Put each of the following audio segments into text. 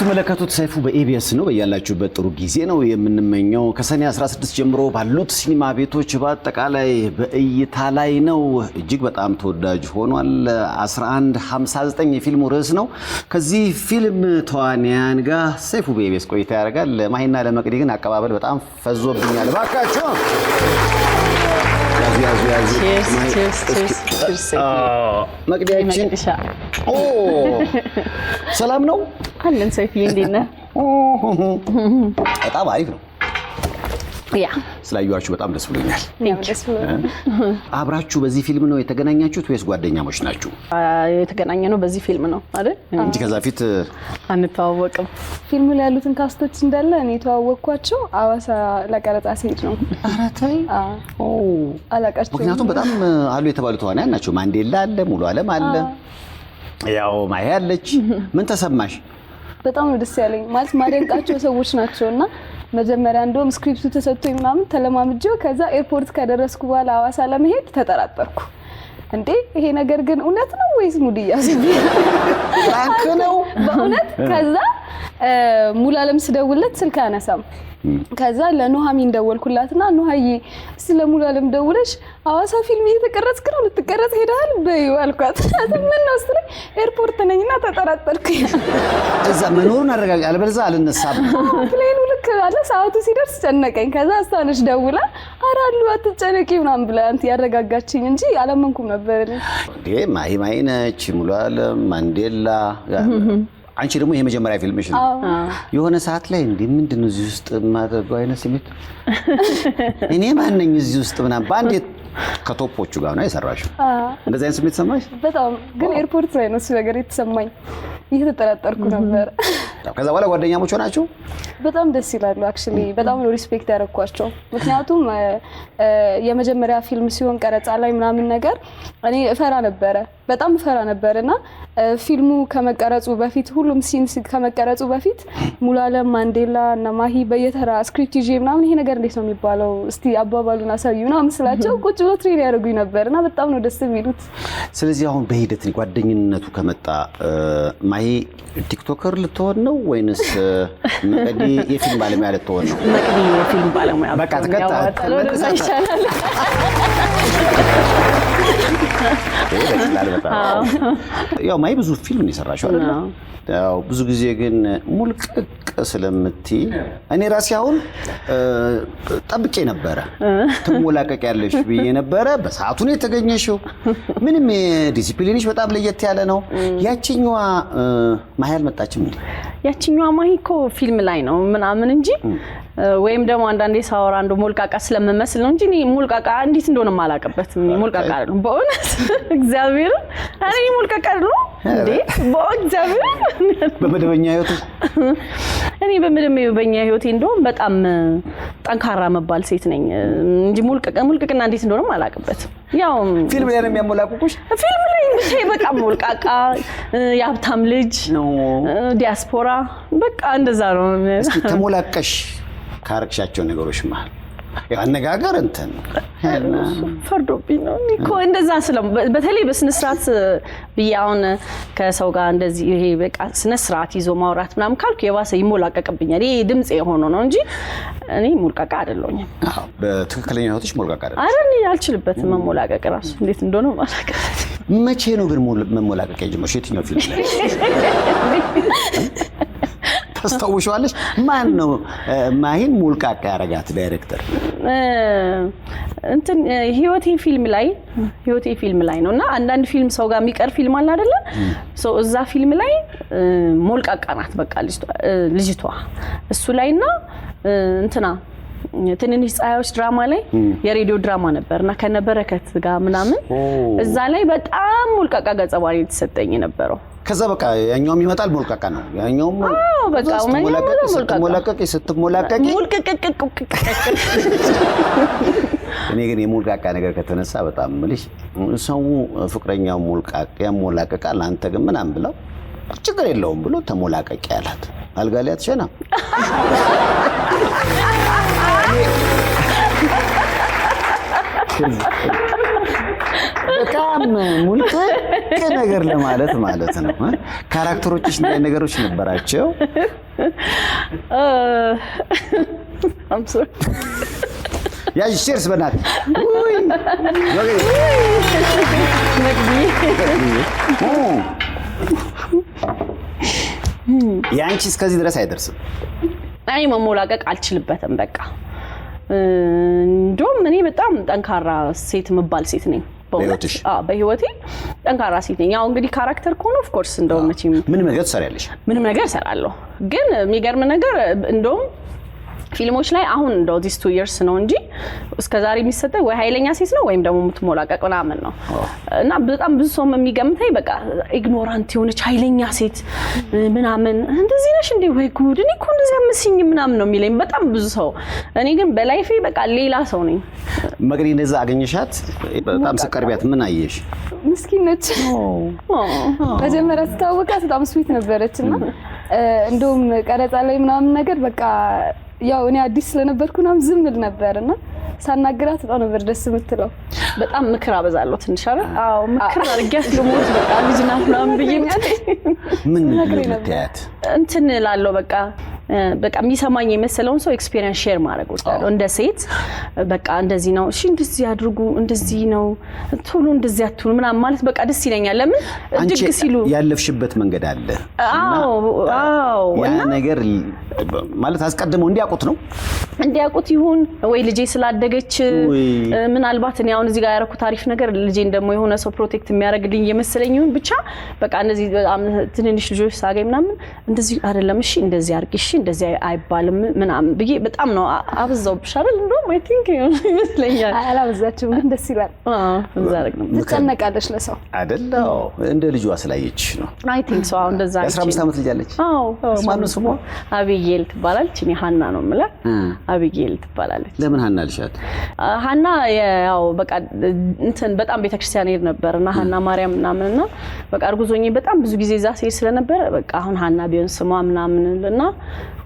የምትመለከቱት ሰይፉ በኢቢኤስ ነው። በያላችሁበት ጥሩ ጊዜ ነው የምንመኘው። ከሰኔ 16 ጀምሮ ባሉት ሲኒማ ቤቶች በአጠቃላይ በእይታ ላይ ነው። እጅግ በጣም ተወዳጅ ሆኗል። 1159 የፊልሙ ርዕስ ነው። ከዚህ ፊልም ተዋንያን ጋር ሰይፉ በኢቢኤስ ቆይታ ያደርጋል። ማሂና ለመቅዲ ግን አቀባበል በጣም ፈዞብኛል። እባካችሁ ያዙ መቅዲያችን ሰላም ነው አለን። ሰይፉዬ እንዴት ነህ? በጣም አሪፍ ነው። ያ ስላዩዋችሁ በጣም ደስ ብሎኛል። አብራችሁ በዚህ ፊልም ነው የተገናኛችሁት ወይስ ጓደኛሞች ናችሁ? የተገናኘነው በዚህ ፊልም ነው አይደል? እንጂ ከዛ ፊት አንተዋወቅም። ፊልሙ ላይ ያሉትን ካስቶች እንዳለ እኔ ተዋወቅኳቸው አዋሳ ለቀረጻ ሲሄድ ነው። ኧረ ተይ። አላቃቸው። ምክንያቱም በጣም አሉ የተባሉ ተዋናያን ናቸው። ማንዴላ አለ፣ ሙሉ ዓለም አለ፣ ያው ማሂ አለች። ምን ተሰማሽ? በጣም ነው ደስ ያለኝ። ማለት ማደንቃቸው ሰዎች ናቸውና መጀመሪያ እንደውም ስክሪፕቱ ተሰጥቶኝ ምናምን ተለማምጄው ከዛ ኤርፖርት ከደረስኩ በኋላ አዋሳ ለመሄድ ተጠራጠርኩ። እንዴ ይሄ ነገር ግን እውነት ነው ወይስ ሙድ እያዘኝ ነው? በእውነት ከዛ ሙሉ ዓለም ስደውልለት ስልክ አያነሳም። ከዛ ለኑሃሚን ደወልኩላትና ኑሃዬ ስለ ሙሉ ዓለም ደውለሽ አዋሳ ፊልም እየተቀረጽክ ነው ልትቀረጽ ሄደሃል በይው አልኳት። ምን ነው ስትለኝ ኤርፖርት ነኝና ተጠራጠርኩ። እዛ መኖሩን አረጋግጥ አለበለዚያ አልነሳም። ፕሌኑ ልክ አለ ሰዓቱ ሲደርስ ጨነቀኝ። ከዛ አስታነሽ ደውላ አራሉ አትጨነቂ ምናምን ብላ አንተ ያረጋጋችኝ እንጂ አላመንኩም ነበር። እንዴ ማሂ ነች፣ ሙሉ ዓለም፣ ማንዴላ አንቺ ደግሞ የመጀመሪያ ፊልምሽ ነው። የሆነ ሰዓት ላይ እንዴ ምንድነው እዚህ ውስጥ ማድረግ አይነት ስሜት እኔ ማን ነኝ እዚህ ውስጥ ምናምን ባንዴ ከቶፖቹ ጋር ነው የሰራሽው። እንደዚህ አይነት ስሜት ሰማሽ? በጣም ግን ኤርፖርት ላይ ነው እሱ ነገር የተሰማኝ። እየተጠራጠርኩ ነበር። ከዛ በኋላ ጓደኛሞች ሆናችሁ? በጣም ደስ ይላሉ። አክቹሊ በጣም ነው ሪስፔክት ያደረኳቸው። ምክንያቱም የመጀመሪያ ፊልም ሲሆን ቀረጻ ላይ ምናምን ነገር እኔ በጣም እፈራ ነበርና ፊልሙ ከመቀረጹ በፊት ሁሉም ሲንስ ከመቀረጹ በፊት ሙሉ ዓለም፣ ማንዴላ እና ማሂ በየተራ ስክሪፕት ይዤ ምናምን ይሄ ነገር እንዴት ነው የሚባለው እስቲ አባባሉን አሳዩ ምናምን ስላቸው ቁጭ ብሎ ትሬን ያደርጉኝ ነበርና በጣም ነው ደስ የሚሉት። ስለዚህ አሁን በሂደት ጓደኝነቱ ከመጣ ማሂ ቲክቶከር ልትሆን ነው ወይንስ መቅዲ የፊልም ባለሙያ ልትሆን ነው? መቅዲ የፊልም ባለሙያ በቃ ተከታተል ይሻላል። ያው ማሂ ብዙ ፊልም ነው የሰራሽው አይደል? ያው ብዙ ጊዜ ግን ሙልቅቅ ስለምትይ እኔ ራሴ አሁን ጠብቄ ነበረ ትሞላቀቅ ያለሽ ብዬ ነበረ። በሰዓቱ ነው የተገኘሽው። ምንም ዲሲፕሊንሽ በጣም ለየት ያለ ነው። ያቺኛዋ ማሂ አልመጣችም እንዴ? ያቺኛዋ ማሂ እኮ ፊልም ላይ ነው ምናምን እንጂ ወይም ደግሞ አንዳንዴ ሳወራ አንዱ ሞልቃቃ ስለምመስል ነው እንጂ እኔ ሞልቃቃ እንዴት እንደሆነ ማላቀበት ሞልቃቃ አይደለም። በእውነት እግዚአብሔር እኔ ሞልቃቃ አይደለም እንዴ? በእግዚአብሔር በመደበኛ ህይወት እኔ በመደበኛ ህይወቴ እንደውም በጣም ጠንካራ መባል ሴት ነኝ እንጂ ሞልቃቃና እንዴት እንደሆነ ማላቀበት። ያው ፊልም ላይ ነው የሚያሞላቁሽ? ፊልም ላይ ብቻ በቃ ሞልቃቃ የሀብታም ልጅ ነው ዲያስፖራ በቃ እንደዛ ነው። እስኪ ተሞላቀሽ ካረክሻቸው ነገሮች ማለት ያነጋገር እንትን ፈርዶብኝ ነው እኮ እንደዛ በተለይ በስነ ስርዓት ቢያውን ከሰው ጋር እንደዚህ ይሄ በቃ ስነ ስርዓት ይዞ ማውራት ምናምን ካልኩ የባሰ ይሞላቀቅብኛል። ይሄ ድምጽ የሆነ ነው እንጂ እኔ ሞልቃቃ አይደለሁም። አዎ በትክክለኛ ህይወትሽ ሞልቃቃ አይደለም። አረን አልችልበትም መሞላቀቅ ራሱ እንዴት እንደሆነ ማላቀቅ። መቼ ነው ግን መሞላቀቅ የጀመርሽ? የትኛው ፊልም ላይ ታስታውሻለሽ? ማን ነው ማሂን ሞልቃቃ ያረጋት ዳይሬክተር? እንትን ህይወቴ ፊልም ላይ ነውና አንዳንድ ፊልም ሰው ጋር የሚቀር ፊልም አለ አይደለ? እዛ ፊልም ላይ ሞልቃቃ ናት በቃ ልጅቷ እሱ ላይና እንትና ትንንሽ ፀሐዮች ድራማ ላይ የሬዲዮ ድራማ ነበርና ከነበረከት ጋር ምናምን እዛ ላይ በጣም ሞልቃቃ ገጸ ባህሪ የተሰጠኝ ነበረው። ከዛ በቃ ያኛውም ይመጣል ሞልቃቃ ነው። ያኛውም በቃ ስትሞላቀቂ እኔ ግን የሞልቃቃ ነገር ከተነሳ በጣም ምልሽ ሰው ፍቅረኛው ያሞላቀቃል አንተ ግን ምናምን ብለው ችግር የለውም ብሎ ተሞላቀቂ ያላት አልጋ ላይ አትሸና በቃ በጣም ሙልቅ ነገር ለማለት ማለት ነው። ካራክተሮችሽ እንደ ነገሮች ነበራቸው? I'm sorry. ያዥ ሼርስ በናት ውይ ያንቺ እስከዚህ ድረስ አይደርስም። አይ መሞላቀቅ አልችልበትም በቃ እንደውም እኔ በጣም ጠንካራ ሴት መባል ሴት ነኝ በህይወቴ ጠንካራ ሴት ነኝ። ያው እንግዲህ ካራክተር ከሆነ ኦፍ ኮርስ እንደው መቼም ምንም ነገር ትሰሪያለሽ? ምንም ነገር እሰራለሁ። ግን የሚገርም ነገር እንደውም ፊልሞች ላይ አሁን እንደው these 2 years ነው እንጂ እስከዛሬ የሚሰጠው ወይ ኃይለኛ ሴት ነው ወይም ደግሞ የምትሞላቀቅ ምናምን ነው። እና በጣም ብዙ ሰው የሚገምተኝ በቃ ኢግኖራንት የሆነች ኃይለኛ ሴት ምናምን እንደዚህ ነሽ እንዴ ወይ ጉድ እኔ እኮ እንደዚህ አምስኝ ምናምን ነው የሚለኝ በጣም ብዙ ሰው። እኔ ግን በላይፌ በቃ ሌላ ሰው ነኝ። መቅዲ እንደዛ አገኘሻት? በጣም ስቀርቢያት ምን አየሽ? ምስኪን ነች። መጀመሪያ ስታወቃት በጣም ስዊት ነበረችና እንደውም ቀረጻ ላይ ምናምን ነገር በቃ ያው እኔ አዲስ ስለነበርኩና ዝም ብል ነበርና ሳናግራት በጣም ነበር ደስ የምትለው። በጣም ምክር አበዛለሁ ትንሽ አይደል? አዎ ምክር አርጋት ልሞት በቃ ልጅ ናት ምናምን ብዬ ምን ልትያት እንትን እላለሁ በቃ የሚሰማኝ የመሰለውን ሰው ኤክስፒሪየንስ ሼር ማድረግ ወጣለሁ እንደ ሴት በቃ እንደዚህ ነው እሺ እንደዚህ አድርጉ እንደዚህ ነው ቶሎ እንደዚህ አትሁን ምናምን ማለት በቃ ደስ ይለኛል። ለምን ድግ ሲሉ ያለፍሽበት መንገድ አለ። አዎ ያ ነገር ማለት አስቀድመው እንዲያውቁት ነው እንዲያውቁት ይሁን ወይ ልጄ ስላደገች ምናልባት እኔ አሁን እዚህ ጋር ያረኩት ታሪፍ ነገር ልጄን ደግሞ የሆነ ሰው ፕሮቴክት የሚያደርግልኝ የመሰለኝ ይሁን ብቻ በቃ እንደዚህ በጣም ትንንሽ ልጆች ሳገኝ ምናምን እንደዚህ አይደለም እሺ እንደዚህ አርጊ እሺ እንደዚህ አይባልም ምናምን ብዬ በጣም ነው አብዛውብሽ አይደል? እንደውም አይ ቲንክ ይመስለኛል አላበዛችም ግን ደስ ይላል። እንዛረግ ነው ትጨነቃለሽ ለሰው አይደል? እንደ ልጇ ስላየች ነው አይ ቲንክ ሶ አሁን እንደዛ 15 ዓመት ልጅ አለች። ማን ነው ስሟ? አቢጌል ትባላለች። እኔ ሃና ነው የምላት። አቢጌል ትባላለች። ለምን ሃና ልሻት? ሃና ያው በቃ እንትን በጣም ቤተክርስቲያን ሄድ ነበርና ሃና ማርያም ምናምንና በቃ እርጉዞኝ በጣም ብዙ ጊዜ እዛ ሲሄድ ስለነበር በቃ አሁን ሃና ቢሆን ስሟ ምናምንልና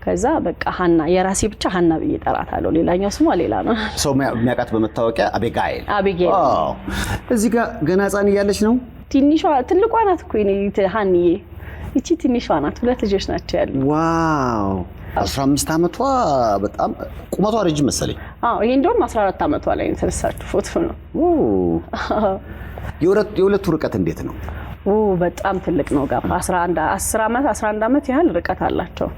ከዛ በቃ ሃና የራሴ ብቻ ሃና ብዬ ጠራታለሁ። ሌላኛው ስሟ ሌላ ነው። ሰው የሚያውቃት በመታወቂያ አቢጌል። እዚህ ጋር ገና ህፃን እያለች ነው። ትልቋ ናት እኮ ሃኒዬ። እቺ ትንሿ ናት። 2 ልጆች ናቸው ያሉ። ዋው 15 ዓመቷ በጣም ቁመቷ ረጅም መሰለኝ። ይሄ እንደውም 14 ዓመቷ ላይ የተነሳችው ፎቶ ነው። የሁለቱ ርቀት እንዴት ነው? በጣም ትልቅ ነው። ጋር 11 ዓመት ያህል ርቀት አላቸው።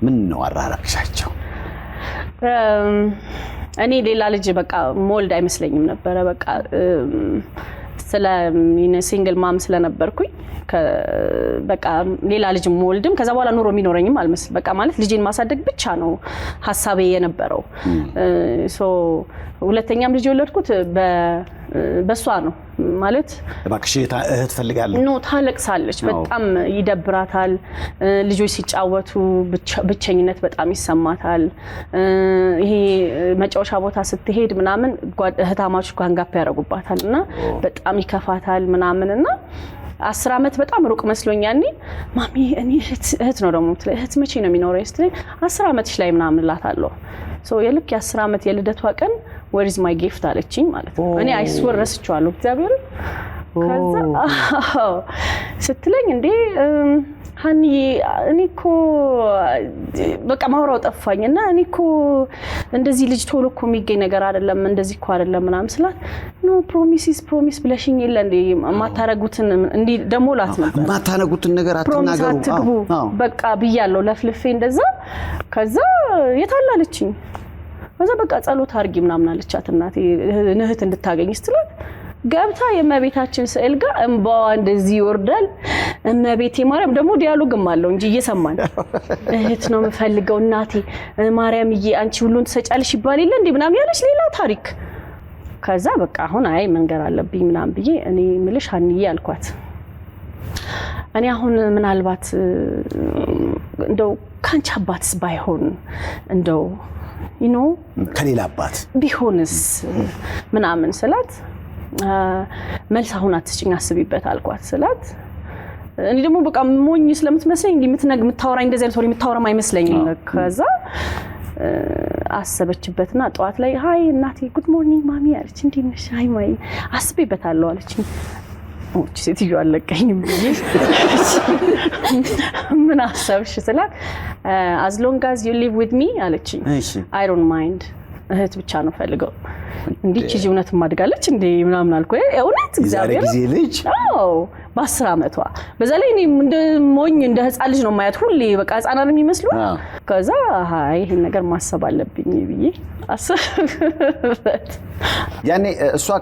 ምን ነው አራራቅሻቸው? እኔ ሌላ ልጅ በቃ ሞልድ አይመስለኝም ነበር በቃ ስለ ሲንግል ማም ስለነበርኩኝ በቃ ሌላ ልጅ ሞልድም ከዛ በኋላ ኑሮ የሚኖረኝም አልመስል በቃ ማለት ልጅን ማሳደግ ብቻ ነው ሐሳቤ የነበረው። ሁለተኛም ልጅ ወለድኩት በሷ ነው ማለት እባክሽ እህት ፈልጋለሁ ነው። ታለቅሳለች፣ በጣም ይደብራታል። ልጆች ሲጫወቱ ብቸኝነት በጣም ይሰማታል። ይሄ መጫወቻ ቦታ ስትሄድ ምናምን እህታማቾች ጋንጋፕ ያደርጉባታልና በጣም ይከፋታል ምናምንና 10 ዓመት በጣም ሩቅ መስሎኛል። ማሚ እኔ እህት ነው ደግሞ እህት መቼ ነው የሚኖረው ስትለኝ 10 ዓመትሽ ላይ ምናምን እላታለሁ። የልክ የ10 ዓመት የልደቷ ቀን where is my gift አለችኝ ማለት ነው። እኔ አይስወር ረስቻለሁ እግዚአብሔር። ከዛ ስትለኝ እንዴ ሃኒዬ እኔ እኮ በቃ ማውራው ጠፋኝና እኔ እኮ እንደዚህ ልጅ ቶሎ እኮ የሚገኝ ነገር አይደለም እንደዚህ እኮ አይደለም ምናምን ስላት ኖ ፕሮሚስ ብለሽኝ የለ እንዴ ማታረጉትን እንዴ ደሞላት ነበር ማታረጉትን ነገር አትናገሩ በቃ ብያለሁ ለፍልፌ እንደዛ። ከዛ የታላለችኝ ከዛ በቃ ጸሎት አርጊ ምናምን አለቻት እናቴ እህት እንድታገኝ ስትላት ገብታ የእመቤታችን ስዕል ጋር እንባዋ እንደዚህ ይወርዳል። እመቤቴ ማርያም ደግሞ ዲያሎግም አለው እንጂ እየሰማን እህት ነው የምፈልገው እናቴ ማርያምዬ አንቺ ሁሉን ትሰጫለሽ ይባል የለ እንዴ ምናምን ያለች ሌላ ታሪክ። ከዛ በቃ አሁን አይ መንገር አለብኝ ምናምን ብዬ እኔ ምልሽ ሃኒዬ አልኳት እኔ አሁን ምናልባት እንደው ካንቺ አባትስ ባይሆን እንደው ከሌላ አባት ቢሆንስ ምናምን ስላት መልስ አሁን አትስጭኝ አስቢበት አልኳት ስላት እኔ ደግሞ በቃ ሞኝ ስለምትመስለኝ እንዴ የምታወራኝ እንደዚህ አይነት ወሬ የምታወራም አይመስለኝም። ከዛ አሰበችበትና ጧት ላይ ሃይ እናቴ ጉድ ሞርኒንግ ማሚ አለች እንዴት ነሽ ሃይ ማይ አስቤበታለሁ አለች ኦች ሴትዮ አለቀኝም ምን አሰብሽ ስላት as long as you live with me አለችኝ I don't mind እህት ብቻ ነው ፈልገው እንዲች ልጅ እውነት ማድጋለች እንዴ ምናምን አልኩ እውነት እግዚአብሔር ጊዜ ልጅ አዎ በ10 አመቷ በዛ ላይ እኔ እንደ ሞኝ እንደ ህፃን ልጅ ነው ማያት ሁሌ በቃ ህፃናን የሚመስሉ ከዛ ሃይ ይሄን ነገር ማሰብ አለብኝ ብዬ አሰብኩት ያኔ እሷ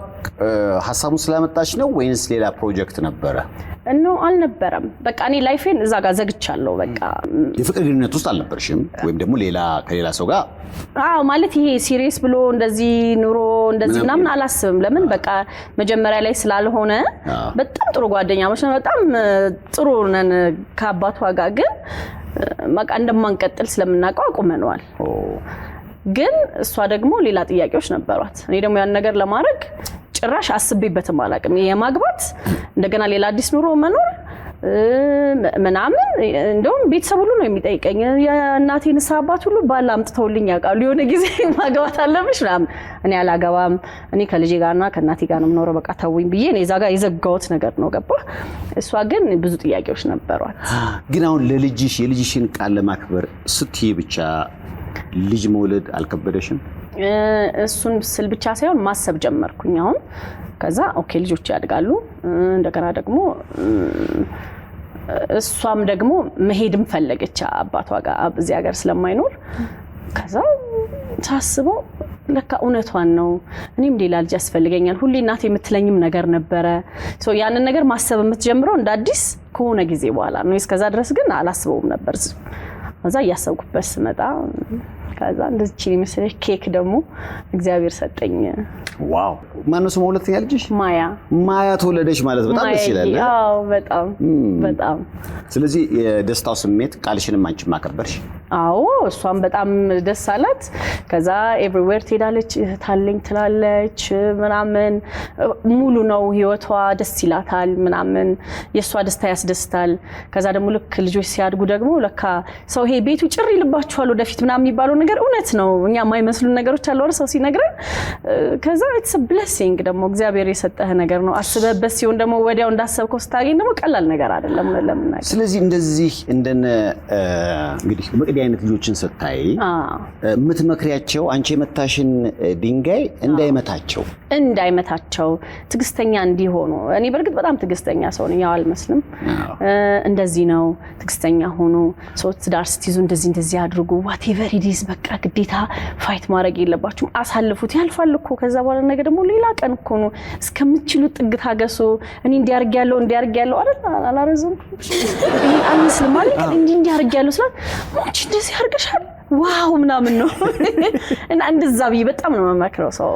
ሐሳቡን ስላመጣች ነው ወይንስ ሌላ ፕሮጀክት ነበረ ነው አልነበረም በቃ እኔ ላይፌን እዛ ጋር ዘግቻለሁ በቃ የፍቅር ግንኙነት ውስጥ አልነበርሽም ወይም ደግሞ ሌላ ከሌላ ሰው ጋር አዎ ማለት ይሄ ሲሪየስ ብሎ እንደዚህ ኑሮ እንደዚህ ምናምን አላስብም ለምን በቃ መጀመሪያ ላይ ስላልሆነ በጣም ጥሩ ጓደኛሞች ነው በጣም ጥሩ ነን ከአባቷ ጋር ግን በቃ እንደማንቀጥል ስለምናውቀው አቁመናል ግን እሷ ደግሞ ሌላ ጥያቄዎች ነበሯት እኔ ደግሞ ያን ነገር ለማድረግ ጭራሽ አስቤበትም አላቅም የማግባት እንደገና ሌላ አዲስ ኑሮ መኖር ምናምን እንደውም ቤተሰብ ሁሉ ነው የሚጠይቀኝ የእናቴን አባት ሁሉ ባል አምጥተውልኝ ያውቃሉ የሆነ ጊዜ ማግባት አለብሽ ምናምን እኔ አላገባም እኔ ከልጄ ጋርና ከእናቴ ጋር ነው የምኖረው በቃ ተውኝ ብዬ እኔ እዛ ጋር የዘጋሁት ነገር ነው ገባ እሷ ግን ብዙ ጥያቄዎች ነበሯት ግን አሁን ለልጅሽ የልጅሽን ቃል ለማክበር ስትይ ብቻ ልጅ መውለድ አልከበደሽም እሱን ስል ብቻ ሳይሆን ማሰብ ጀመርኩኝ አሁን ከዛ ኦኬ ልጆች ያድጋሉ እንደገና ደግሞ እሷም ደግሞ መሄድም ፈለገች አባቷ ጋር እዚህ ሀገር ስለማይኖር ከዛ ታስበው ለካ እውነቷን ነው እኔም ሌላ ልጅ ያስፈልገኛል ሁሌ እናቴ የምትለኝም ነገር ነበረ ሶ ያንን ነገር ማሰብ የምትጀምረው እንደ አዲስ ከሆነ ጊዜ በኋላ ነው እስከዛ ድረስ ግን አላስበውም ነበር ከዛ ያሰብኩበት ስመጣ ከዛ እንደዚህ የሚመስል ኬክ ደግሞ እግዚአብሔር ሰጠኝ ዋው ማን ነው ስሙ ሁለተኛ ልጅሽ ማያ ተወለደች ማለት በጣም ደስ ይላል አዎ በጣም ስለዚህ የደስታው ስሜት ቃልሽንም አንቺ ማከበርሽ አዎ እሷም በጣም ደስ አላት ከዛ ኤቭሪዌር ትሄዳለች ታለኝ ትላለች ምናምን ሙሉ ነው ህይወቷ ደስ ይላታል ምናምን የሷ ደስታ ያስደስታል ከዛ ደግሞ ልክ ልጆች ሲያድጉ ደግሞ ለካ ሰው ይሄ ቤቱ ጭር ይልባችኋል ወደፊት ምናምን የሚባለው ነገር እውነት ነው እኛ የማይመስሉ ነገሮች አሉ ሰው ሲነግረን ከዛ it's a blessing ደግሞ እግዚአብሔር የሰጠህ ነገር ነው አስበበት ሲሆን ደግሞ ወዲያው እንዳሰብከው ስታገኝ ደግሞ ቀላል ነገር አይደለም ለምን ስለዚህ እንደዚህ እንደነ እንግዲህ በቅዲ አይነት ልጆችን ስታይ ምትመክሪያቸው አንቺ የመታሽን ድንጋይ እንዳይመታቸው ትግስተኛ እንዲሆኑ እኔ በርግጥ በጣም ትግስተኛ ሰው ነኝ ያው አልመስልም እንደዚህ ነው ትግስተኛ ሆኖ ሰው ትዳር ስትይዙ እንደዚህ አድርጉ whatever it is በቃ ግዴታ ፋይት ማድረግ የለባችሁም አሳልፉት ያልፋል እኮ ከዛ በኋላ ነገር ደግሞ ሌላ ቀን እኮ ነው እስከምትችሉ ጥግ ታገሱ እኔ እንዲያርግ ያለው አይደል አላረዘም አንስል ማለት እንዲያርግ ያለው ስለ ሞች እንደዚህ አርገሻል ዋው ምናምን ነው እና እንደዛ ብዬ በጣም ነው መመክረው ሰው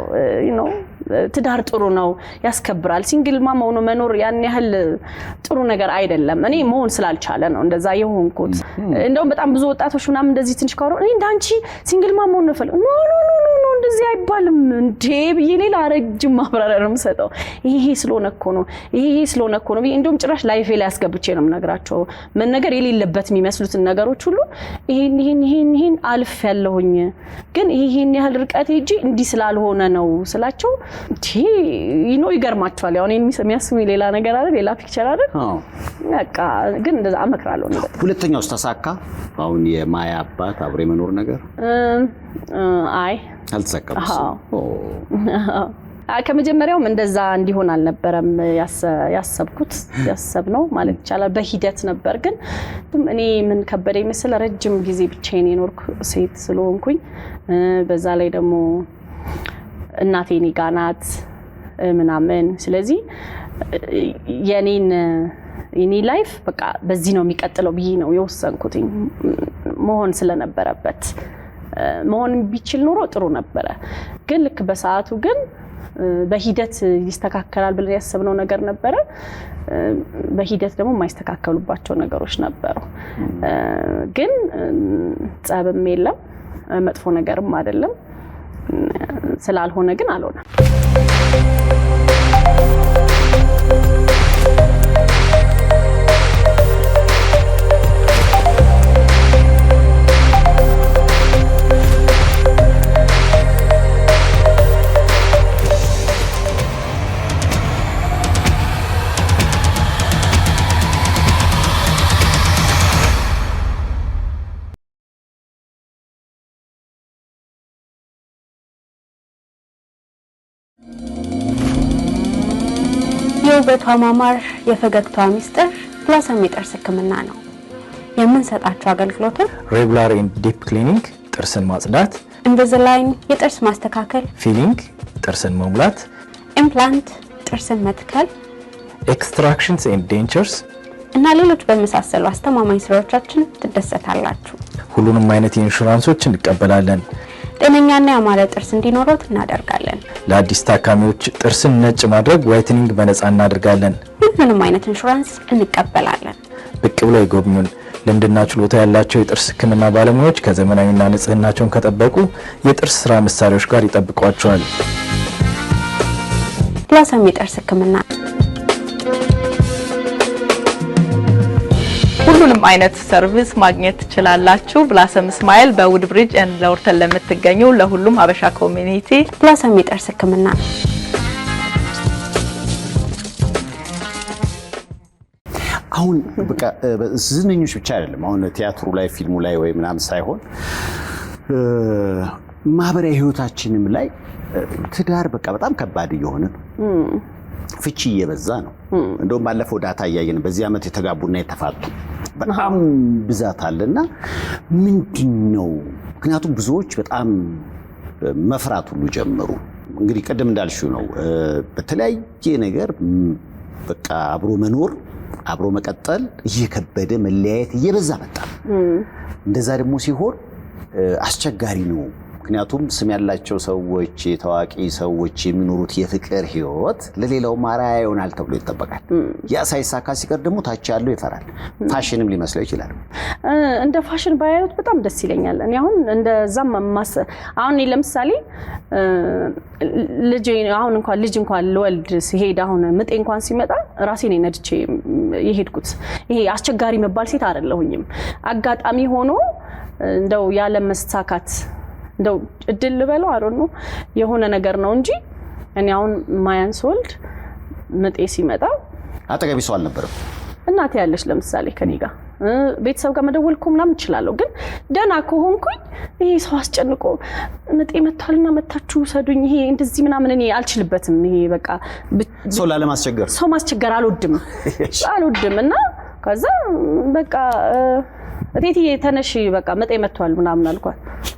ትዳር ጥሩ ነው ያስከብራል ሲንግል ማም ሆኖ መኖር ያን ያህል ጥሩ ነገር አይደለም እኔ መሆን ስላልቻለ ነው እንደዛ የሆንኩት እንደውም በጣም ብዙ ወጣቶች ምናምን እንደዚህ ትንሽ ካወሩ እኔ እንዳንቺ ሲንግል ማም ሆኖ ፈል ኖ እንደዚህ አይባልም እንዴ ብዬ ሌላ ረጅም ማብራሪያ ነው የምሰጠው ይሄ ስለሆነ እኮ ነው እንደውም ጭራሽ ላይፌ ላይ አስገብቼ ነው የምነግራቸው ምን ነገር የሌለበት የሚመስሉትን ነገሮች ሁሉ ይሄን አልፍ ያለሁኝ ግን ይሄን ያህል ርቀት ሄጂ እንዲህ ስላልሆነ ነው ስላቸው ይገርማቸዋል ያው እኔ የሚያስሙ ሌላ ነገር አይደል ሌላ ፒክቸር አይደል በቃ ግን እንደዛ አመክራለሁ ነው ሁለተኛው ተሳካ አሁን የማያ አባት አብሬ መኖር ነገር አይ አልተሳካም ከመጀመሪያውም እንደዛ እንዲሆን አልነበረም ያሰብነው ማለት ይቻላል በሂደት ነበር ግን እኔ ምን ከበደኝ መሰለ ረጅም ጊዜ ብቻዬን የኖርኩ ሴት ስለሆንኩኝ በዛ ላይ ደግሞ እናቴ እኔ ጋር ናት ምናምን ስለዚህ የኔ ላይፍ በቃ በዚህ ነው የሚቀጥለው ብዬ ነው የወሰንኩት መሆን ስለነበረበት መሆን ቢችል ኖሮ ጥሩ ነበረ ግን ልክ በሰዓቱ ግን በሂደት ይስተካከላል ብለን ያሰብነው ነገር ነበረ በሂደት ደግሞ የማይስተካከሉባቸው ነገሮች ነበሩ ግን ጸብም የለም መጥፎ ነገርም አይደለም ስላልሆነ ግን አልሆነም የውበቷ ማማር የፈገግታዋ ሚስጥር ብላሰም የጥርስ ህክምና ነው። የምንሰጣቸው አገልግሎቶች ሬጉላር ኤንድ ዲፕ ክሊኒንግ ጥርስን ማጽዳት፣ ኢንቪዚላይን የጥርስ ማስተካከል፣ ፊሊንግ ጥርስን መሙላት፣ ኢምፕላንት ጥርስን መትከል፣ ኤክስትራክሽንስ ኤንድ ዴንቸርስ እና ሌሎች በመሳሰሉ አስተማማኝ ስራዎቻችን ትደሰታላችሁ። ሁሉንም አይነት ኢንሹራንሶች እንቀበላለን። ጤነኛና ያማረ ጥርስ እንዲኖሮት እናደርጋለን። ለአዲስ ታካሚዎች ጥርስን ነጭ ማድረግ ዋይትኒንግ በነፃ እናደርጋለን። ሁሉንም አይነት ኢንሹራንስ እንቀበላለን። ብቅ ብለው ይጎብኙን። ልምድና ችሎታ ያላቸው የጥርስ ህክምና ባለሙያዎች ከዘመናዊና ንጽህናቸውን ከጠበቁ የጥርስ ስራ መሳሪያዎች ጋር ይጠብቋቸዋል። ብላሰም የጥርስ ህክምና ሁሉንም አይነት ሰርቪስ ማግኘት ትችላላችሁ። ብላሰም ስማይል በውድ ብሪጅ ኤንድ ለወርተን ለምትገኙ ለሁሉም ሀበሻ ኮሚኒቲ ብላሰም የጥርስ ህክምና። አሁን በቃ ዝነኞች ብቻ አይደለም። አሁን ቲያትሩ ላይ ፊልሙ ላይ ወይ ምናምን ሳይሆን ማህበራዊ ህይወታችንም ላይ ትዳር በቃ በጣም ከባድ እየሆነ ነው። ፍቺ እየበዛ ነው። እንደውም ባለፈው ዳታ እያየን በዚህ ዓመት የተጋቡና የተፋቱ በጣም ብዛት አለና ምንድነው? ምክንያቱም ብዙዎች በጣም መፍራት ሁሉ ጀመሩ። እንግዲህ ቀደም እንዳልሽው ነው በተለያየ ነገር በቃ አብሮ መኖር አብሮ መቀጠል እየከበደ መለያየት እየበዛ መጣ። እንደዛ ደግሞ ሲሆን አስቸጋሪ ነው። ምክንያቱም ስም ያላቸው ሰዎች ታዋቂ ሰዎች የሚኖሩት የፍቅር ህይወት ለሌላው ማራያ ይሆናል ተብሎ ይጠበቃል። ያ ሳይሳካ ሲቀር ደግሞ ታች ያለው ይፈራል። ፋሽንም ሊመስለው ይችላል። እንደ ፋሽን ባያዩት በጣም ደስ ይለኛል። እኔ አሁን እንደዛም አሁን ለምሳሌ ልጅ እንኳን ልወልድ ሲሄድ አሁን ምጤ እንኳን ሲመጣ ራሴ ነኝ ነድቼ የሄድኩት። ይሄ አስቸጋሪ መባል ሴት አይደለሁኝም። አጋጣሚ ሆኖ እንደው ያለ መሳካት እንደው እድል ልበለው አይደል የሆነ ነገር ነው እንጂ እኔ አሁን ማያን ስወልድ ምጤ ሲመጣ አጠገቢ ሰው አልነበረም። እናቴ ያለች ለምሳሌ ከኔ ጋር ቤተሰብ ጋር መደወል ምናምን እችላለሁ። ግን ደና ከሆንኩኝ ይሄ ሰው አስጨንቆ ምጤ መታልና መታችሁ ሰዱኝ ይሄ እንደዚህ ምናምን እኔ አልችልበትም። ይሄ በቃ ሰው ላለማስቸገር ሰው ማስቸገር አልወድም እና ከዛ በቃ እቴቴ ተነሽ በቃ ምጤ መጥቷል ምናምን አልኳት።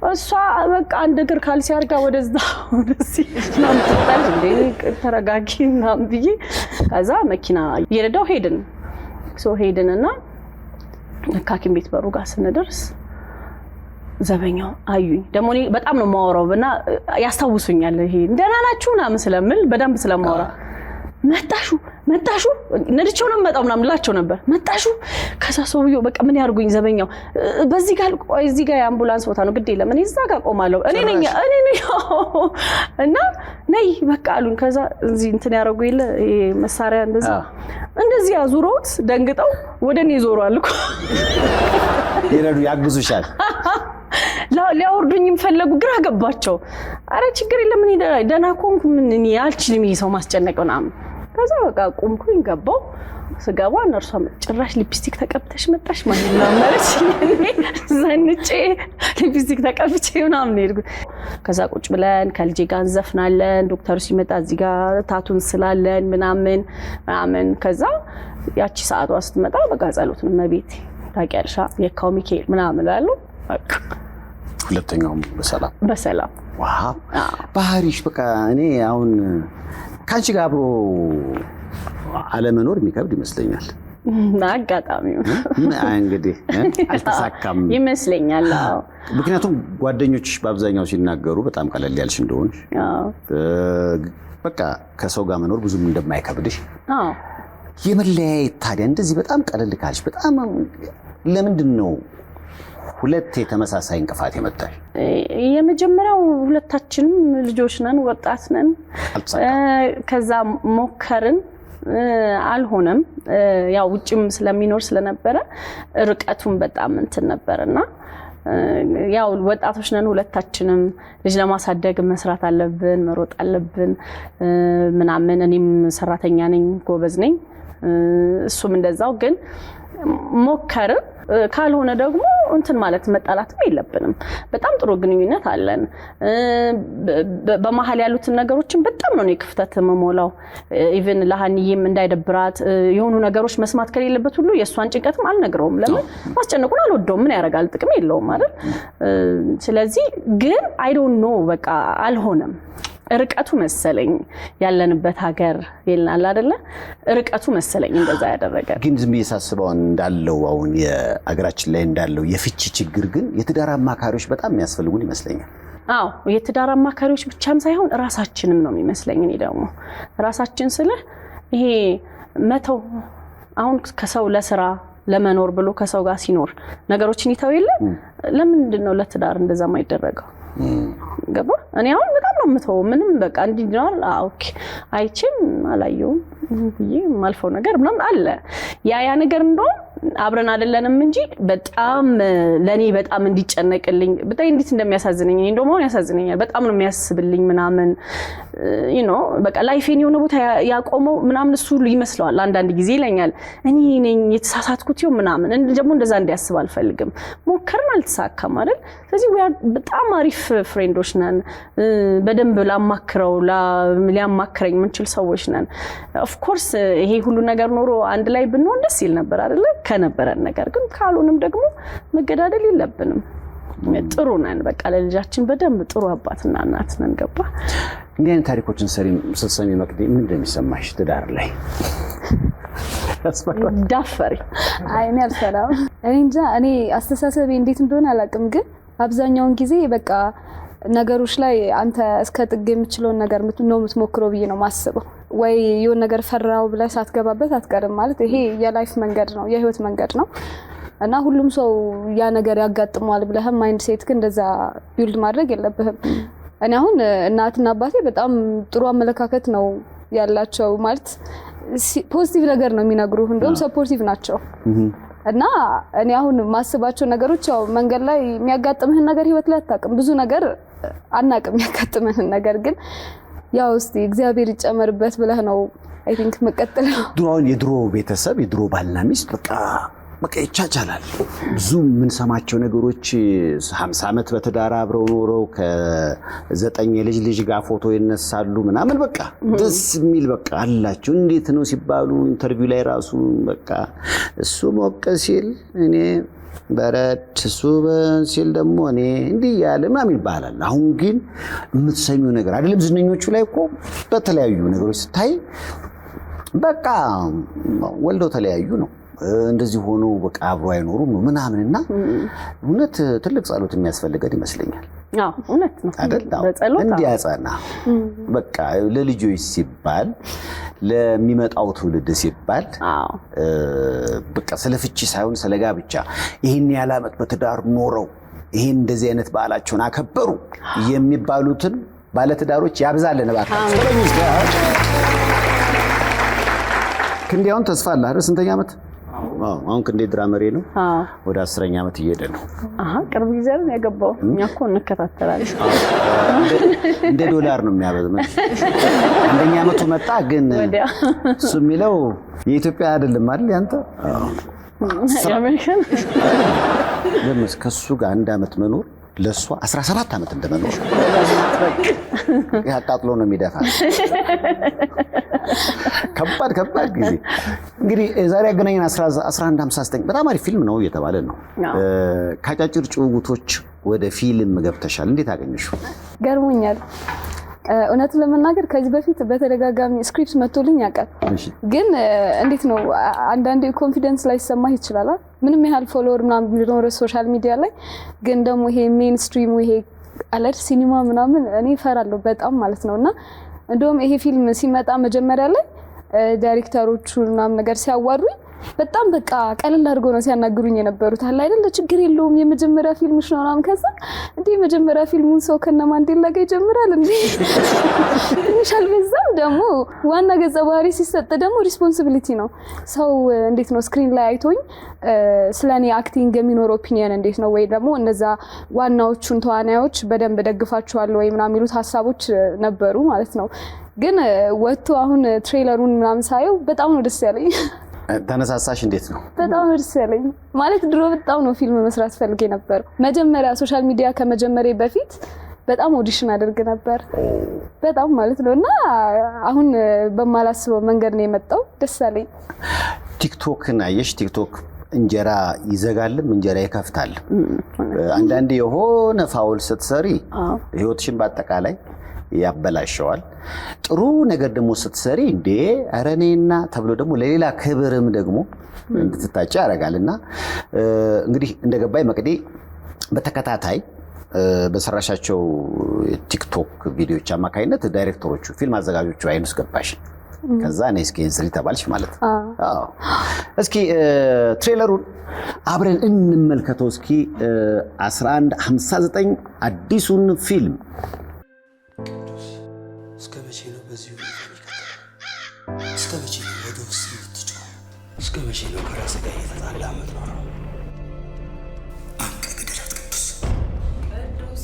እሷ በቃ አንድ እግር ካልሲ አርጋ ወደዚህ ምናምን ተጣል እንዴ ተረጋጊ ምናምን ብዬ ከዛ መኪና እየነዳሁ ሄድንና ሐኪም ቤት በሩ ጋር ስንደርስ ዘበኛው አዩኝ። ደግሞ እኔ በጣም ነው የማወራውና ያስታውሱኛል። ይሄ እንደና ናችሁ ምናምን ስለምል በደንብ ስለማወራ መጣሹ ነድቼው ነው መጣው ምናምን ላቸው ነበር። መጣሹ ከዛ ሰውየው በቃ ምን ያርጉኝ ዘበኛው በዚህ ጋር ቆይ እዚህ ጋር የአምቡላንስ ቦታ ነው ግድ የለም እኔ እዛ ጋር ቆማለሁ እኔ ነኝ እና ነይ በቃ አሉኝ። ከዛ እዚህ እንትን ያረጉ ይለ ይሄ መሳሪያ እንደዚህ ያዙሩት ደንግጠው ወደኔ ይዞራሉ እኮ ይረዱ ያግዙሻል። ሊያወርዱኝም ፈለጉ። ግራ ገባቸው። አረ ችግር የለም እኔ ደህና ኮንኩ ምን አልችልም ይሄ ሰው ማስጨነቅ ምናምን። ከዛ በቃ ቆምኩኝ ገባው። ስገባ እነርሷ ጭራሽ ሊፕስቲክ ተቀብተሽ መጣሽ ማለት ነው ማለት ዘንጬ ሊፕስቲክ ተቀብቼ ምናምን ሄድኩ። ከዛ ቁጭ ብለን ከልጄ ጋር እንዘፍናለን። ዶክተሩ ሲመጣ እዚህ ጋር ታቱን ስላለን ምናምን ከዛ ያቺ ሰዓቷ ስትመጣ በቃ ጸሎት ነው መቤት ታውቂያለሽ የካው ሚካኤል ምናምን እላለሁ። በቃ ሁለተኛውም በሰላም ዋው ባህሪሽ በቃ እኔ አሁን ካንቺ ጋር አብሮ አለመኖር የሚከብድ ይመስለኛል። አጋጣሚው እንግዲህ አልተሳካም ይመስለኛል። ምክንያቱም ጓደኞችሽ በአብዛኛው ሲናገሩ በጣም ቀለል ያልሽ እንደሆንሽ በቃ ከሰው ጋር መኖር ብዙም እንደማይከብድሽ የመለያየት ታዲያ እንደዚህ በጣም ቀለል ካልሽ በጣም ለምንድን ነው ሁለት የተመሳሳይ እንቅፋት የመጣሽ? የመጀመሪያው ሁለታችንም ልጆች ነን ወጣት ነን። ከዛ ሞከርን አልሆነም። ያው ውጭም ስለሚኖር ስለነበረ ርቀቱን በጣም እንትን ነበርና ያው ወጣቶች ነን ሁለታችንም ልጅ ለማሳደግ መስራት አለብን መሮጥ አለብን ምናምን እኔም ሰራተኛ ነኝ ጎበዝ ነኝ እሱም እንደዛው ግን ሞከርን ካልሆነ ደግሞ እንትን ማለት መጣላትም የለብንም። በጣም ጥሩ ግንኙነት አለን። በመሀል ያሉትን ነገሮችን በጣም ነው ክፍተት መሞላው። ኢቭን ለሃኒዬም እንዳይደብራት የሆኑ ነገሮች መስማት ከሌለበት ሁሉ የሷን ጭንቀትም አልነግረውም። ለምን ማስጨነቁን አልወደውም። ምን ያረጋል? ጥቅም የለውም አይደል? ስለዚህ ግን አይ ዶንት ኖ በቃ አልሆነም። ርቀቱ መሰለኝ ያለንበት ሀገር ይልናል አይደለ? ርቀቱ መሰለኝ እንደዛ ያደረገ። ግን ዝም እየሳስበው እንዳለው አሁን የአገራችን ላይ እንዳለው የፍቺ ችግር ግን የትዳር አማካሪዎች በጣም የሚያስፈልጉን ይመስለኛል። አዎ የትዳር አማካሪዎች ብቻም ሳይሆን ራሳችንም ነው የሚመስለኝ። እኔ ደግሞ ራሳችን ስለ ይሄ መተው አሁን ከሰው ለስራ ለመኖር ብሎ ከሰው ጋር ሲኖር ነገሮችን ይተው የለ ለምንድን ነው ለትዳር እንደዛ ማይደረገው? ገባ? እኔ አሁን በጣም ነው የምተው ምንም በቃ እንዲኖር ኦኬ አይቼም አላየውም ብዬ ማልፈው ነገር ምናምን አለ። ያ ነገር እንደው አብረን አይደለንም እንጂ በጣም ለኔ በጣም እንዲጨነቅልኝ በጣም እንዴት እንደሚያሳዝነኝ እኔ እንደውም አሁን ያሳዝነኛል። በጣም ነው የሚያስብልኝ ምናምን በቃ ላይፌን የሆነ ቦታ ያቆመው ምናምን እሱ ይመስለዋል አንዳንድ ጊዜ ይለኛል። እኔ ነኝ የተሳሳትኩት ምናምን ደግሞ እንደዛ እንዲያስብ አልፈልግም። ሞከርን አልተሳካም አይደል? ስለዚህ በጣም አሪፍ ፍሬንዶች ነን። በደንብ ላማክረው ሊያማክረኝ ምንችል ሰዎች ነን። ኦፍ ኮርስ ይሄ ሁሉ ነገር ኖሮ አንድ ላይ ብንሆን ደስ ይል ነበር አይደል? ከነበረን ነገር ግን ካልሆነም ደግሞ መገዳደል የለብንም። ጥሩ ነን በቃ ለልጃችን በደንብ ጥሩ አባትና እናት ነን። ገባ? እንዲህ አይነት ታሪኮችን ስትሰሚ መቅዲ ምን እንደሚሰማሽ ትዳር ላይ? ዳፈሪ አይኔ አልሰራም። እኔ እንጃ እኔ አስተሳሰቤ እንዴት እንደሆነ አላውቅም። ግን አብዛኛውን ጊዜ በቃ ነገሮች ላይ አንተ እስከ ጥግ የምትችለውን ነገር ነው የምትሞክረው ብዬ ነው ማስበው። ወይ የሆነ ነገር ፈራው ብለህ ሳትገባበት አትቀርም ማለት ይሄ የላይፍ መንገድ ነው የህይወት መንገድ ነው እና ሁሉም ሰው ያ ነገር ያጋጥመዋል ብለህ ማይንድ ሴት ግን እንደዛ ቢልድ ማድረግ የለብህም። እኔ አሁን እናትና አባቴ በጣም ጥሩ አመለካከት ነው ያላቸው ማለት ፖዚቲቭ ነገር ነው የሚነግሩህ እንደውም ሰፖርቲቭ ናቸው እና እኔ አሁን ማስባቸው ነገሮች ያው መንገድ ላይ የሚያጋጥምህን ነገር ህይወት ላይ አታውቅም። ብዙ ነገር አናውቅም የሚያጋጥመንን ነገር ግን ያው እስቲ እግዚአብሔር ይጨመርበት ብለህ ነው አይ ቲንክ መቀጠለው። የድሮ ቤተሰብ የድሮ ባልና ሚስት በቃ ይቻቻላል። ብዙ ምን ሰማቸው ነገሮች 50 ዓመት በትዳር አብረው ኖረው ከ9 ልጅ ጋር ፎቶ ይነሳሉ ምናምን በቃ ደስ የሚል በቃ አላቸው። እንዴት ነው ሲባሉ ኢንተርቪው ላይ ራሱ በቃ እሱ ሞቅ ሲል እኔ በረድ እሱ ሲል ደግሞ እኔ እንዲህ ያለ ምናምን ይባላል። አሁን ግን የምትሰሚው ነገር አይደለም። ዝነኞቹ ላይ እኮ በተለያዩ ነገሮች ስታይ በቃ ወልደው ተለያዩ ነው እንደዚህ ሆኖ በቃ አብሮ አይኖሩም ምናምንና እውነት ትልቅ ጸሎት የሚያስፈልገው ይመስለኛል። አዎ እውነት ነው አይደል? እንዲያጸና በቃ ለልጆች ሲባል ለሚመጣው ትውልድ ሲባል በቃ ስለፍቺ ሳይሆን ስለጋብቻ ይሄን ያላመት በትዳር ኖረው ይሄን እንደዚህ አይነት በዓላቸውን አከበሩ የሚባሉትን ባለትዳሮች ያብዛልን እባክህ። ክንዴውን ተስፋ አለ አይደል? ስንተኛ ዓመት አሁን ክንዴ ድራመሬ ነው። ወደ 10ኛ ዓመት እየሄደ ነው። ቅርብ ጊዜ ነው ያገባው። እኛ እኮ እንከታተላለን። እንደ ዶላር ነው የሚያበዛው። አንደኛ ዓመቱ መጣ ግን እሱ የሚለው የኢትዮጵያ አይደለም አይደል? ያንተ የአሜሪካን ለምስ ከሱ ጋር 1 ዓመት መኖር ለሷ 17 ዓመት እንደመኖር ያቃጥሎ ነው የሚደፋ። ከባድ ጊዜ እንግዲህ ዛሬ ያገናኘን 1159 በጣም አሪፍ ፊልም ነው እየተባለ ነው። ካጫጭር ጭውውቶች ወደ ፊልም ገብተሻል። እንዴት አገኘሽው? ገርሞኛል። እውነት ለመናገር ከዚህ በፊት በተደጋጋሚ ስክሪፕት መጥቶልኝ ያውቃል። ግን እንዴት ነው አንዳንዴ ኮንፊደንስ ላይ ሰማህ ይችላል ምንም ያህል ፎሎወር ምናምን ቢኖር ሶሻል ሚዲያ ላይ ግን ደግሞ ይሄ ሜንስትሪም ይሄ አለር ሲኒማ ምናምን እኔ እፈራለሁ በጣም ማለት ነውና እንደውም ይሄ ፊልም ሲመጣ መጀመሪያ ላይ ዳይሬክተሮቹ ምናምን ነገር ሲያዋሩኝ በጣም በቃ ቀለል አድርጎ ነው ሲያናግሩኝ የነበሩት አለ አይደል ችግር የለውም የመጀመሪያ ፊልምሽ ነው ምናምን ከዛ እንዴ የመጀመሪያ ፊልሙን ሰው ከነማንዴላ ጋር ይጀምራል እንዴ ትንሽ አልበዛም ደግሞ ዋና ገጸ ባህሪ ሲሰጥ ደግሞ ሪስፖንሲቢሊቲ ነው ሰው እንዴት ነው ስክሪን ላይ አይቶኝ ስለኔ አክቲንግ የሚኖር ኦፒኒየን እንዴት ነው ወይ ደግሞ እነዛ ዋናዎቹን ተዋናዮች በደንብ ደግፋቸዋለሁ ወይ ምናምን የሚሉት ሐሳቦች ነበሩ ማለት ነው ግን ወጥቶ አሁን ትሬለሩን ምናምን ሳየው በጣም ነው ደስ ያለኝ ተነሳሳሽ እንዴት ነው? በጣም ደስ ያለኝ ማለት ድሮ በጣም ነው ፊልም መስራት ፈልጌ ነበር። መጀመሪያ ሶሻል ሚዲያ ከመጀመሪያ በፊት በጣም ኦዲሽን አድርግ ነበር በጣም ማለት ነውና አሁን በማላስበው መንገድ ነው የመጣው። ደስ አለኝ። ቲክቶክን አየሽ? ቲክቶክ እንጀራ ይዘጋልም እንጀራ ይከፍታል። አንዳንዴ የሆነ ፋውል ስትሰሪ ህይወትሽን በአጠቃላይ ያበላሸዋል። ጥሩ ነገር ደግሞ ስትሰሪ እንዴ አረኔና ተብሎ ደግሞ ለሌላ ክብርም ደግሞ እንድትታጭ ያደርጋልና እንግዲህ እንደገባይ መቅዲ በተከታታይ በሰራሻቸው ቲክቶክ ቪዲዮዎች አማካይነት ዳይሬክተሮቹ ፊልም አዘጋጆቹ አይኑስ ገባሽ። ከዛ ነው ስኬንስሪ ተባልሽ ማለት ነው። አዎ እስኪ ትሬለሩን አብረን እንመልከተው እስኪ 1159 አዲሱን ፊልም እስከ መቼ ነው በዚህ እስከ መቼ ነው ወደ ውስጥ የምትጮህ? እስከ መቼ ነው ከራስ ጋር እየተጣላ የምትኖረው? አንቀ ገደላት ቅዱስ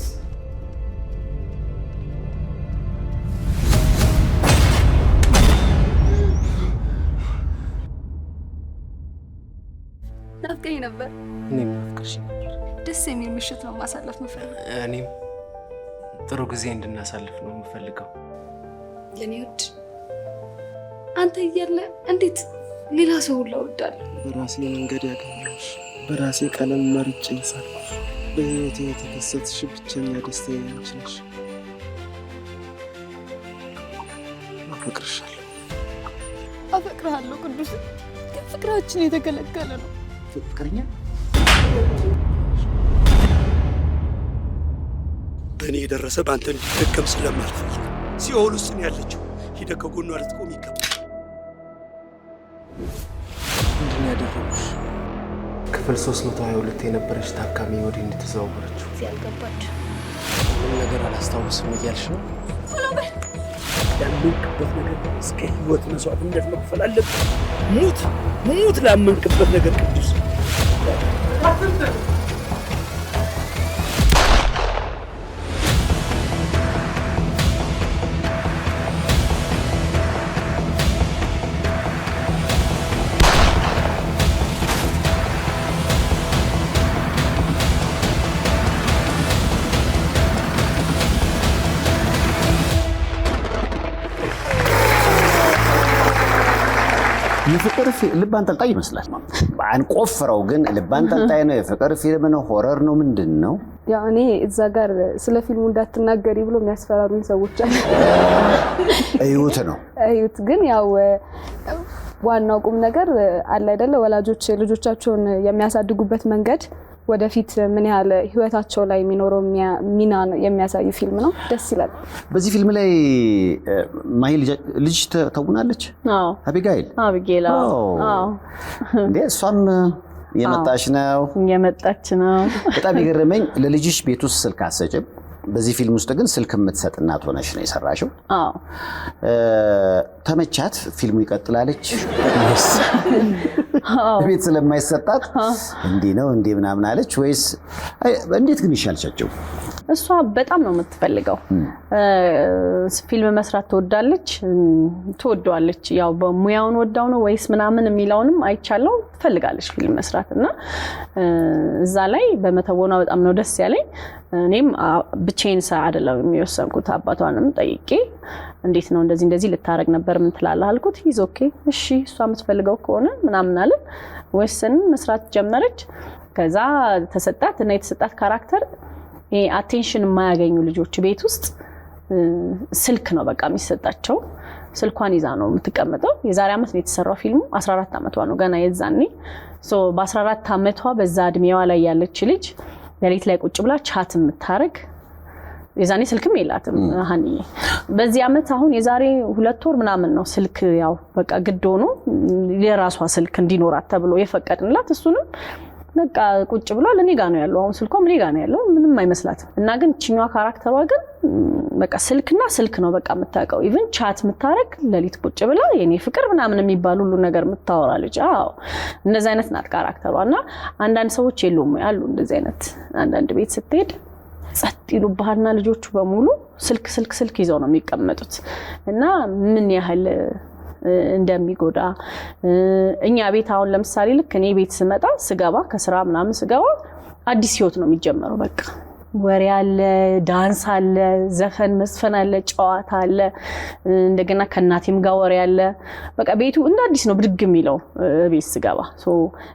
ናፍቀኝ ነበር። እኔም ናፍቀሽኝ ነበር። ደስ የሚል ምሽት ነው ማሳለፍ የምፈልገው። እኔም ጥሩ ጊዜ እንድናሳልፍ ነው የምፈልገው። የኔ ውድ አንተ እያለ እንዴት ሌላ ሰው ሁላ እወዳለሁ። በራሴ መንገድ ያገኘሁሽ፣ በራሴ ቀለም መርጬ ሳልኩሽ፣ በህይወቴ የተከሰትሽ ብቸኛ ደስታዬ አንቺ ነሽ። አፈቅርሻለሁ። አፈቅርሃለሁ ቅዱስ። ግን ፍቅራችን የተከለከለ ነው። ፍቅረኛ በእኔ የደረሰ በአንተ እንዲደገም ስለማልፈልግ ሲኦል ውስጥ ነው ያለችው። ሂደህ ከጎኗ ልትቆም ይገባል። ምንድን ነው ያደረጉሽ? ክፍል 322 የነበረች ታካሚ ወደ እንድትዘዋወረችው ያልገባች ምን ነገር አላስታውስም እያልሽ ነው? ያመንክበት ነገር እስከ ህይወት መስዋዕትነት መክፈል አለብህ። ሙት ላመንክበት ነገር ቅዱስ። የፍቅር ልብ አንጠልጣይ ይመስላል። አንቆፍረው ግን ልብ አንጠልጣይ ነው። የፍቅር ፊልም ነው? ሆረር ነው? ምንድን ነው? ያው እኔ እዛ ጋር ስለ ፊልሙ እንዳትናገሪ ብሎ የሚያስፈራሩኝ ሰዎች አሉ። እዩት ነው እዩት። ግን ያው ዋናው ቁም ነገር አለ አይደለ? ወላጆች ልጆቻቸውን የሚያሳድጉበት መንገድ ወደፊት ምን ያህል ህይወታቸው ላይ የሚኖረው ሚና የሚያሳይ ፊልም ነው። ደስ ይላል። በዚህ ፊልም ላይ ማሂ ልጅ ተውናለች። አዎ አቢጋይል እንዴ እሷም የመጣች ነው። በጣም የገረመኝ ለልጅሽ ቤት ውስጥ ስልክ አትሰጭም። በዚህ ፊልም ውስጥ ግን ስልክ የምትሰጥ እናት ሆነሽ ነው የሰራሽው። አዎ ተመቻት? ፊልሙ ይቀጥላለች? ቤት ስለማይሰጣት እንዲህ ነው እንዲህ ምናምን አለች ወይስ እንዴት ግን ይሻልቻቸው? እሷ በጣም ነው የምትፈልገው። ፊልም መስራት ትወዳለች። ያው በሙያውን ወዳው ነው ወይስ ምናምን የሚለውንም አይቻለው። ትፈልጋለች ፊልም መስራት እና እዛ ላይ በመተወኗ በጣም ነው ደስ ያለኝ። እኔም ብቻዬን አይደለም የሚወሰንኩት። አባቷንም ጠይቄ እንዴት ነው እንደዚህ ልታረግ ነበር ምን ትላለህ አልኩት። ሂዝ ኦኬ እሺ እሷ የምትፈልገው ከሆነ ምናምን አለ። ወሰን መስራት ጀመረች። ከዛ ተሰጣት እና የተሰጣት ካራክተር አቴንሽን የማያገኙ ልጆች ቤት ውስጥ ስልክ ነው በቃ የሚሰጣቸው። ስልኳን ይዛ ነው የምትቀመጠው። የዛሬ አመት ነው የተሰራው ፊልሙ። 14 አመቷ ነው ገና የዛኔ። በ14 አመቷ በዛ እድሜዋ ላይ ያለች ልጅ ሌሊት ላይ ቁጭ ብላ ቻት የምታረግ የዛኔ ስልክም የላትም ሀኒዬ። በዚህ አመት አሁን የዛሬ 2 ወር ምናምን ነው ስልክ ያው በቃ ግድ ሆኖ የራሷ ስልክ እንዲኖራት ተብሎ የፈቀድንላት። እሱንም በቃ ቁጭ ብሏል። እኔ ጋር ነው ያለው አሁን ስልኳም እኔ ጋር ነው ያለው። ምንም አይመስላትም። እና ግን እቺኛዋ ካራክተሯ ግን በቃ ስልክና ስልክ ነው በቃ የምታውቀው። ኢቭን ቻት የምታረግ ሌሊት ቁጭ ብላ የኔ ፍቅር ምናምን የሚባል ሁሉ ነገር የምታወራ ልጅ። አዎ እንደዚህ አይነት ናት ካራክተሯ። እና አንዳንድ ሰዎች የሉም ያሉ እንደዚህ አይነት አንዳንድ ቤት ስትሄድ ጸጥ ይሉባልና ልጆቹ በሙሉ ስልክ ይዘው ነው የሚቀመጡት። እና ምን ያህል እንደሚጎዳ እኛ ቤት አሁን ለምሳሌ ልክ እኔ ቤት ስመጣ ስገባ ከስራ ምናምን ስገባ አዲስ ህይወት ነው የሚጀመረው በቃ ወሬ አለ ዳንስ አለ ዘፈን መስፈን አለ ጨዋታ አለ እንደገና ከናቴም ጋር ወሬ አለ በቃ ቤቱ እንደ አዲስ ነው ብድግ የሚለው ቤት ስገባ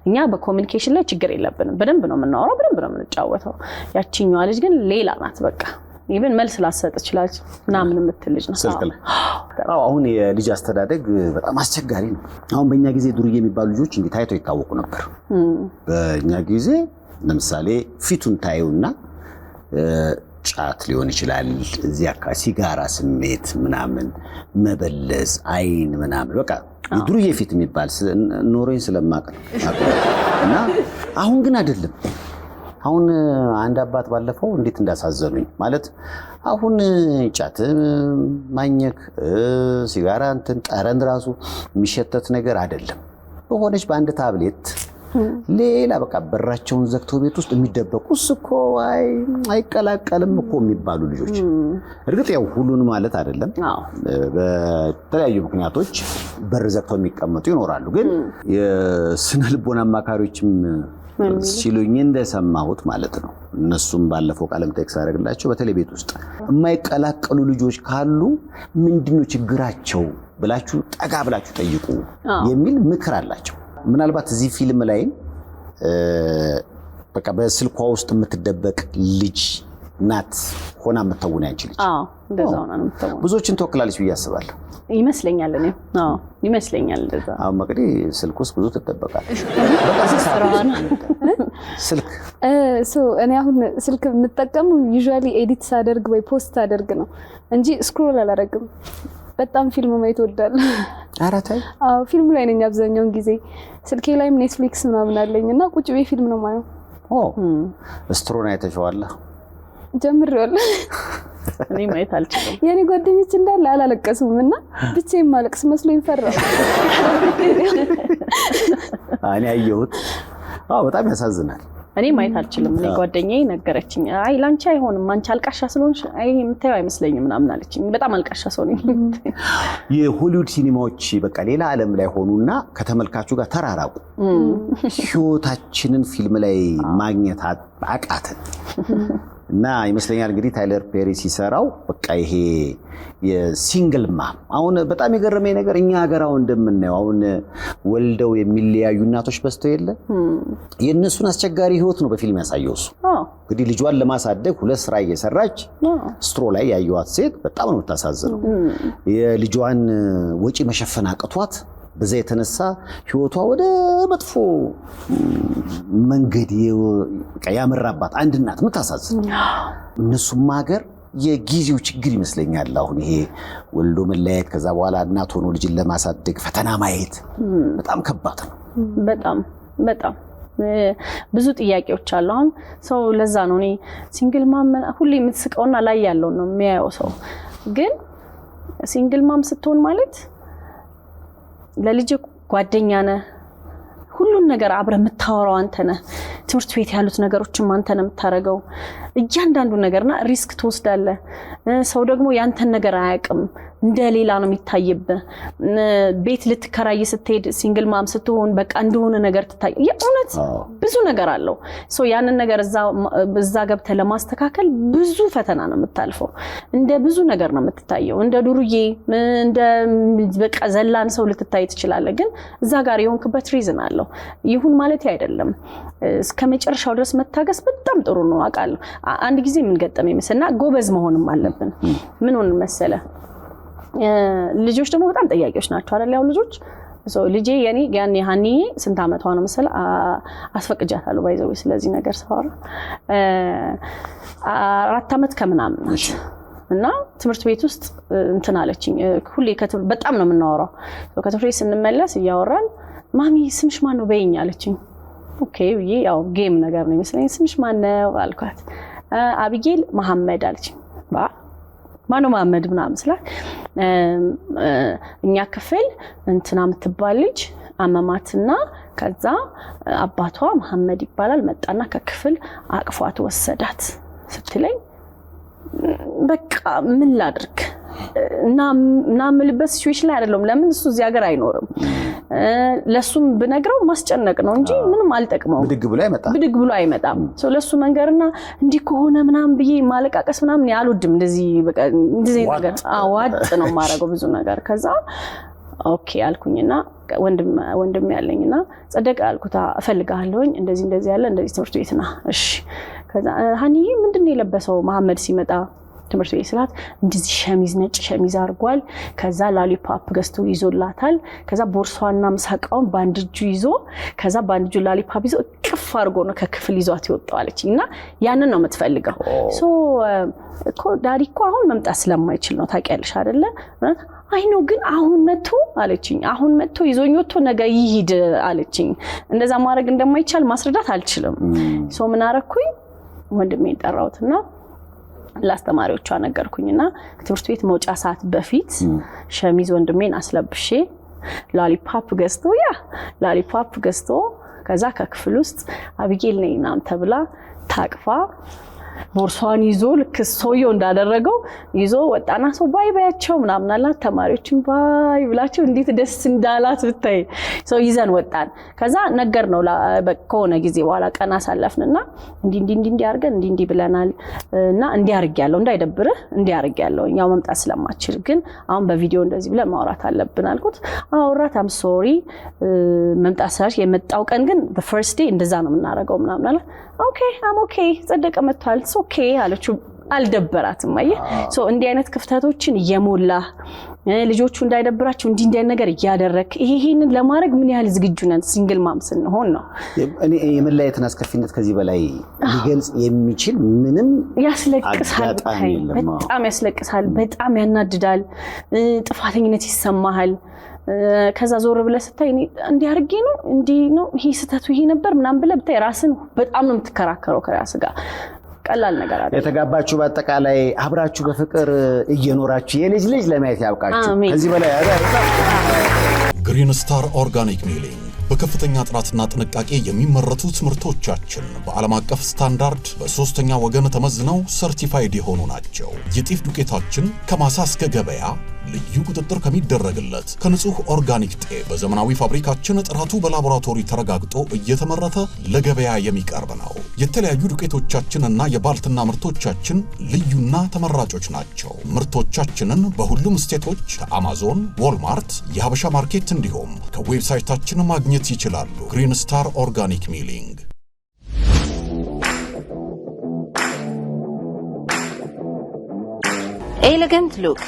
እኛ በኮሙኒኬሽን ላይ ችግር የለብንም በደንብ ነው የምናወራው በደንብ ነው የምንጫወተው ያቺኛዋ ልጅ ግን ሌላ ናት በቃ ኢቭን መልስ ላሰጥ ይችላል ምናምን የምትልጅ ነው አሁን የልጅ አስተዳደግ በጣም አስቸጋሪ ነው አሁን በእኛ ጊዜ ዱርዬ የሚባሉ ልጆች እንዴት ታይተው ይታወቁ ነበር በእኛ ጊዜ ለምሳሌ ፊቱን ታዩና ጫት ሊሆን ይችላል እዚያ አካባቢ ሲጋራ ስሜት ምናምን መበለዝ አይን ምናምን በቃ ዱርዬ ፊት የሚባል ኖሮኝ ስለማቅ ነው እና አሁን ግን አይደለም አሁን አንድ አባት ባለፈው እንዴት እንዳሳዘኑኝ ማለት አሁን ጫት ማኘክ ሲጋራ እንትን ጠረን ራሱ የሚሸተት ነገር አይደለም በሆነች በአንድ ታብሌት ሌላ በቃ በራቸውን ዘግተው ቤት ውስጥ የሚደበቁስ እኮ አይቀላቀልም እኮ የሚባሉ ልጆች እርግጥ ያው ሁሉን ማለት አይደለም በተለያዩ ምክንያቶች በር ዘግተው የሚቀመጡ ይኖራሉ ግን የስነ ልቦና አማካሪዎችም ሲሉኝ እንደሰማሁት ማለት ነው እነሱም ባለፈው ቃለም ቴክስ አደረግላቸው በተለይ ቤት ውስጥ የማይቀላቀሉ ልጆች ካሉ ምንድነው ችግራቸው ብላችሁ ጠጋ ብላችሁ ጠይቁ የሚል ምክር አላቸው ምናልባት እዚህ ፊልም ላይ በቃ በስልኳ ውስጥ የምትደበቅ ልጅ ናት ሆና የምትተውን ያንችልች እንደዛው ነው የምትተውን ብዙዎችን ተወክላለች ብዬ አስባለሁ ይመስለኛል እኔ ይመስለኛል እንደዛ አሁን መቅዲ ስልክ ውስጥ ብዙ ትደበቃለች ስልክ እኔ አሁን ስልክ የምጠቀመው ዩዥዋሊ ኤዲት ሳደርግ ወይ ፖስት አደርግ ነው እንጂ ስክሮል አላደርግም በጣም ፊልም ማየት እወዳለሁ አራታይ ፊልም ላይ ነኝ አብዛኛውን ጊዜ ስልኬ ላይም ኔትፍሊክስ ምናምን አለኝና ቁጭ ቤ ፊልም ነው ማየው ስትሮን አይተሽዋል ጀምሬዋለሁ እኔ ማየት አልችልም የኔ ጓደኞች እንዳለ አላለቀሱምና ብቻዬን ማለቅስ መስሎኝ ፈራሁ እኔ አየሁት በጣም ያሳዝናል እኔ ማየት አልችልም እኔ ጓደኛዬ ነገረችኝ አይ ላንቺ አይሆንም አንቺ አልቃሻ ስለሆንሽ አይ የምታየው አይመስለኝም ምናምን አለችኝ በጣም አልቃሻ ሰው ነኝ የሆሊውድ ሲኒማዎች በቃ ሌላ ዓለም ላይ ሆኑና ከተመልካቹ ጋር ተራራቁ ህይወታችንን ፊልም ላይ ማግኘት አቃተን እና ይመስለኛል እንግዲህ ታይለር ፔሪ ሲሰራው በቃ ይሄ የሲንግል ማም አሁን በጣም የገረመኝ ነገር እኛ ሀገራው እንደምናየው አሁን ወልደው የሚለያዩ እናቶች በስተው የለ የነሱን አስቸጋሪ ህይወት ነው በፊልም ያሳየው እሱ እንግዲህ ልጇን ለማሳደግ ሁለት ስራ እየሰራች ስትሮ ላይ ያዩዋት ሴት በጣም ነው የምታሳዝነው የልጇን ወጪ መሸፈን አቅቷት በዛ የተነሳ ህይወቷ ወደ መጥፎ መንገድ ያመራባት አንድ እናት ምታሳዝን እነሱም ሀገር የጊዜው ችግር ይመስለኛል አሁን ይሄ ወልዶ መለያየት ከዛ በኋላ እናት ሆኖ ልጅን ለማሳደግ ፈተና ማየት በጣም ከባድ ነው በጣም ብዙ ጥያቄዎች አሉ አሁን ሰው ለዛ ነው እኔ ሲንግል ማም ሁሌ የምትስቀውና ላይ ያለው ነው የሚያየው ሰው ግን ሲንግል ማም ስትሆን ማለት ለልጅ ጓደኛ ነህ ሁሉን ነገር አብረ የምታወራው አንተ ነህ ትምህርት ቤት ያሉት ነገሮችን አንተ ነህ የምታረገው እያንዳንዱ ነገርና ሪስክ ትወስዳለህ ሰው ደግሞ ያንተን ነገር አያውቅም እንደሌላ ነው የሚታየብህ ቤት ልትከራይ ስትሄድ ሲንግል ማም ስትሆን በቃ እንደሆነ ነገር ትታይ የእውነት ብዙ ነገር አለው ሶ ያንን ነገር እዛ ገብተህ ለማስተካከል ብዙ ፈተና ነው የምታልፈው እንደ ብዙ ነገር ነው የምትታየው እንደ ዱርዬ እንደ በቃ ዘላን ሰው ልትታይ ትችላለህ ግን እዛ ጋር የሆንክበት ሪዝን አለው ይሁን ማለት አይደለም እስከመጨረሻው ድረስ መታገስ በጣም ጥሩ ነው አቃለሁ አንድ ጊዜ ምን ገጠመኝ መሰለና ጎበዝ መሆንም አለብን ምን ሆነ መሰለ ልጆች ደግሞ በጣም ጠያቂዎች ናቸው አይደል ያው ልጆች ልጄ የኔ ያኔ ሃኒ ስንት አመቷ ነው መሰለ አስፈቅጃታለሁ ባይዘው ስለዚህ ነገር ሰዋራ 4 አመት ከምናምን ናት እና ትምህርት ቤት ውስጥ እንትን አለችኝ ሁሌ በጣም ነው የምናወራው ከትምህርት ቤት ስንመለስ እያወራን ማሚ ስምሽ ማን ነው በይኝ አለችኝ ኦኬ ያው ጌም ነገር ነው መስለኝ ስምሽ ማን ነው አልኳት አቢጌል መሐመድ አለችኝ ማን ነው መሐመድ ምናምን ስላት እኛ ክፍል እንትና የምትባል ልጅ አመማትና ከዛ አባቷ መሐመድ ይባላል መጣና ከክፍል አቅፏት ወሰዳት ስትለኝ በቃ ምን ላድርግ እና ምልበስ ሲቹዌሽን ላይ አይደለም ለምን እሱ እዚህ ሀገር አይኖርም ለሱም ብነግረው ማስጨነቅ ነው እንጂ ምንም አልጠቅመው ብድግ ብሎ አይመጣም ሶ ለሱ መንገርና እንዲህ ከሆነ ምናምን ብዬ ማለቃቀስ ምናምን ያልወድም እንደዚህ በቃ እንደዚህ ነገር ዋጥ ነው ማረገው ብዙ ነገር ከዛ ኦኬ አልኩኝና ወንድም ያለኝና ጸደቀ አልኩታ እፈልጋለሁኝ እንደዚህ ያለ እንደዚህ ትምህርት ቤትና እሺ ከዛ ሃኒዬ ምንድነው የለበሰው መሐመድ ሲመጣ ትምህርት ቤት ስላት እንደዚህ ሸሚዝ ነጭ ሸሚዝ አርጓል ከዛ ላሊፖፕ ገዝቶ ይዞላታል ከዛ ቦርሷና ምሳቃውን ባንድ እጁ ይዞ ከዛ ባንድ እጁ ላሊፖፕ ይዞ ቅፍ አርጎ ነው ከክፍል ይዟት ይወጣው አለችኝና ያንን ነው የምትፈልገው ሶ እኮ ዳዲ እኮ አሁን መምጣት ስለማይችል ነው ታውቂያለሽ አይደለ አይ ነው ግን አሁን መጥቶ አለችኝ አሁን መጥቶ ይዞኝ ወጥቶ ነገ ይሂድ አለችኝ እንደዛ ማድረግ እንደማይቻል ማስረዳት አልችልም ሶ ምን አረኩኝ ወንድሜን ጠራውትና ላስተማሪዎቿ ነገርኩኝና ትምህርት ቤት መውጫ ሰዓት በፊት ሸሚዝ ወንድሜን አስለብሼ ላሊፖፕ ገዝቶ ከዛ ከክፍል ውስጥ አብጌል ነይናም ተብላ ታቅፋ ቦርሷን ይዞ ልክ ሶዮ እንዳደረገው ይዞ ወጣና ሰው ባይ ባያቸው ምናምን አላት ተማሪዎችን ባይ ብላቸው እንዴት ደስ እንዳላት ብታይ ሰው ይዘን ወጣን ከዛ ነገር ነው በኮነ ጊዜ በኋላ ቀና ሳለፍንና እንዲ አርገን እንዲ ብለናል እና እንዲ አርጋለሁ እንዳይደብርህ እንዲ አርጋለሁ ያው መምጣት ስለማችል ግን አሁን በቪዲዮ እንደዚህ ብለን ማውራት አለብን አልኩት አውራት አም ሶሪ መምጣት ሳይሽ የመጣው ቀን ግን the first day እንደዛ ነው የምናረጋው ምናምን አለ ኦኬ አም ኦኬ ጸደቀ መጥቷል ኦኬ አለችው አልደበራትም አየ ሶ እንዲህ አይነት ክፍተቶችን የሞላ ልጆቹ እንዳይደብራቸው እንዲህ ነገር ያደረክ ይሄንን ለማድረግ ምን ያህል ዝግጁ ነን ሲንግል ማም ስንሆን ነው እኔ የመላየትን አስከፊነት ከዚህ በላይ ሊገልጽ የሚችል ምንም ያስለቅሳል በጣም ያስለቅሳል በጣም ያናድዳል ጥፋተኝነት ይሰማሃል ከዛ ዞር ብለህ ስታይ እንዲ አርጌ ነው እንዲ ነው ይሄ ስተቱ ይሄ ነበር ምናምን ብለህ ብታይ ራስን በጣም ነው የምትከራከረው ከራስ ጋር ቀላል ነገር አይደለም የተጋባችሁ በአጠቃላይ አብራችሁ በፍቅር እየኖራችሁ የልጅ ለማየት ያብቃችሁ ከዚህ በላይ ግሪን ስታር ኦርጋኒክ ሚሊንግ በከፍተኛ ጥራትና ጥንቃቄ የሚመረቱ ምርቶቻችን በዓለም አቀፍ ስታንዳርድ በሶስተኛ ወገን ተመዝነው ሰርቲፋይድ የሆኑ ናቸው የጤፍ ዱቄታችን ከማሳ እስከ ገበያ ልዩ ቁጥጥር ከሚደረግለት ከንጹህ ኦርጋኒክ ጤፍ በዘመናዊ ፋብሪካችን ጥራቱ በላቦራቶሪ ተረጋግጦ እየተመረተ ለገበያ የሚቀርብ ነው የተለያዩ ዱቄቶቻችንና የባልትና ምርቶቻችን ልዩና ተመራጮች ናቸው ምርቶቻችንን በሁሉም ስቴቶች ከአማዞን ዎልማርት የሀበሻ ማርኬት እንዲሁም ከዌብሳይታችን ማግኘት ይችላሉ ግሪን ስታር ኦርጋኒክ ሚሊንግ ኤሌጋንት ሉክ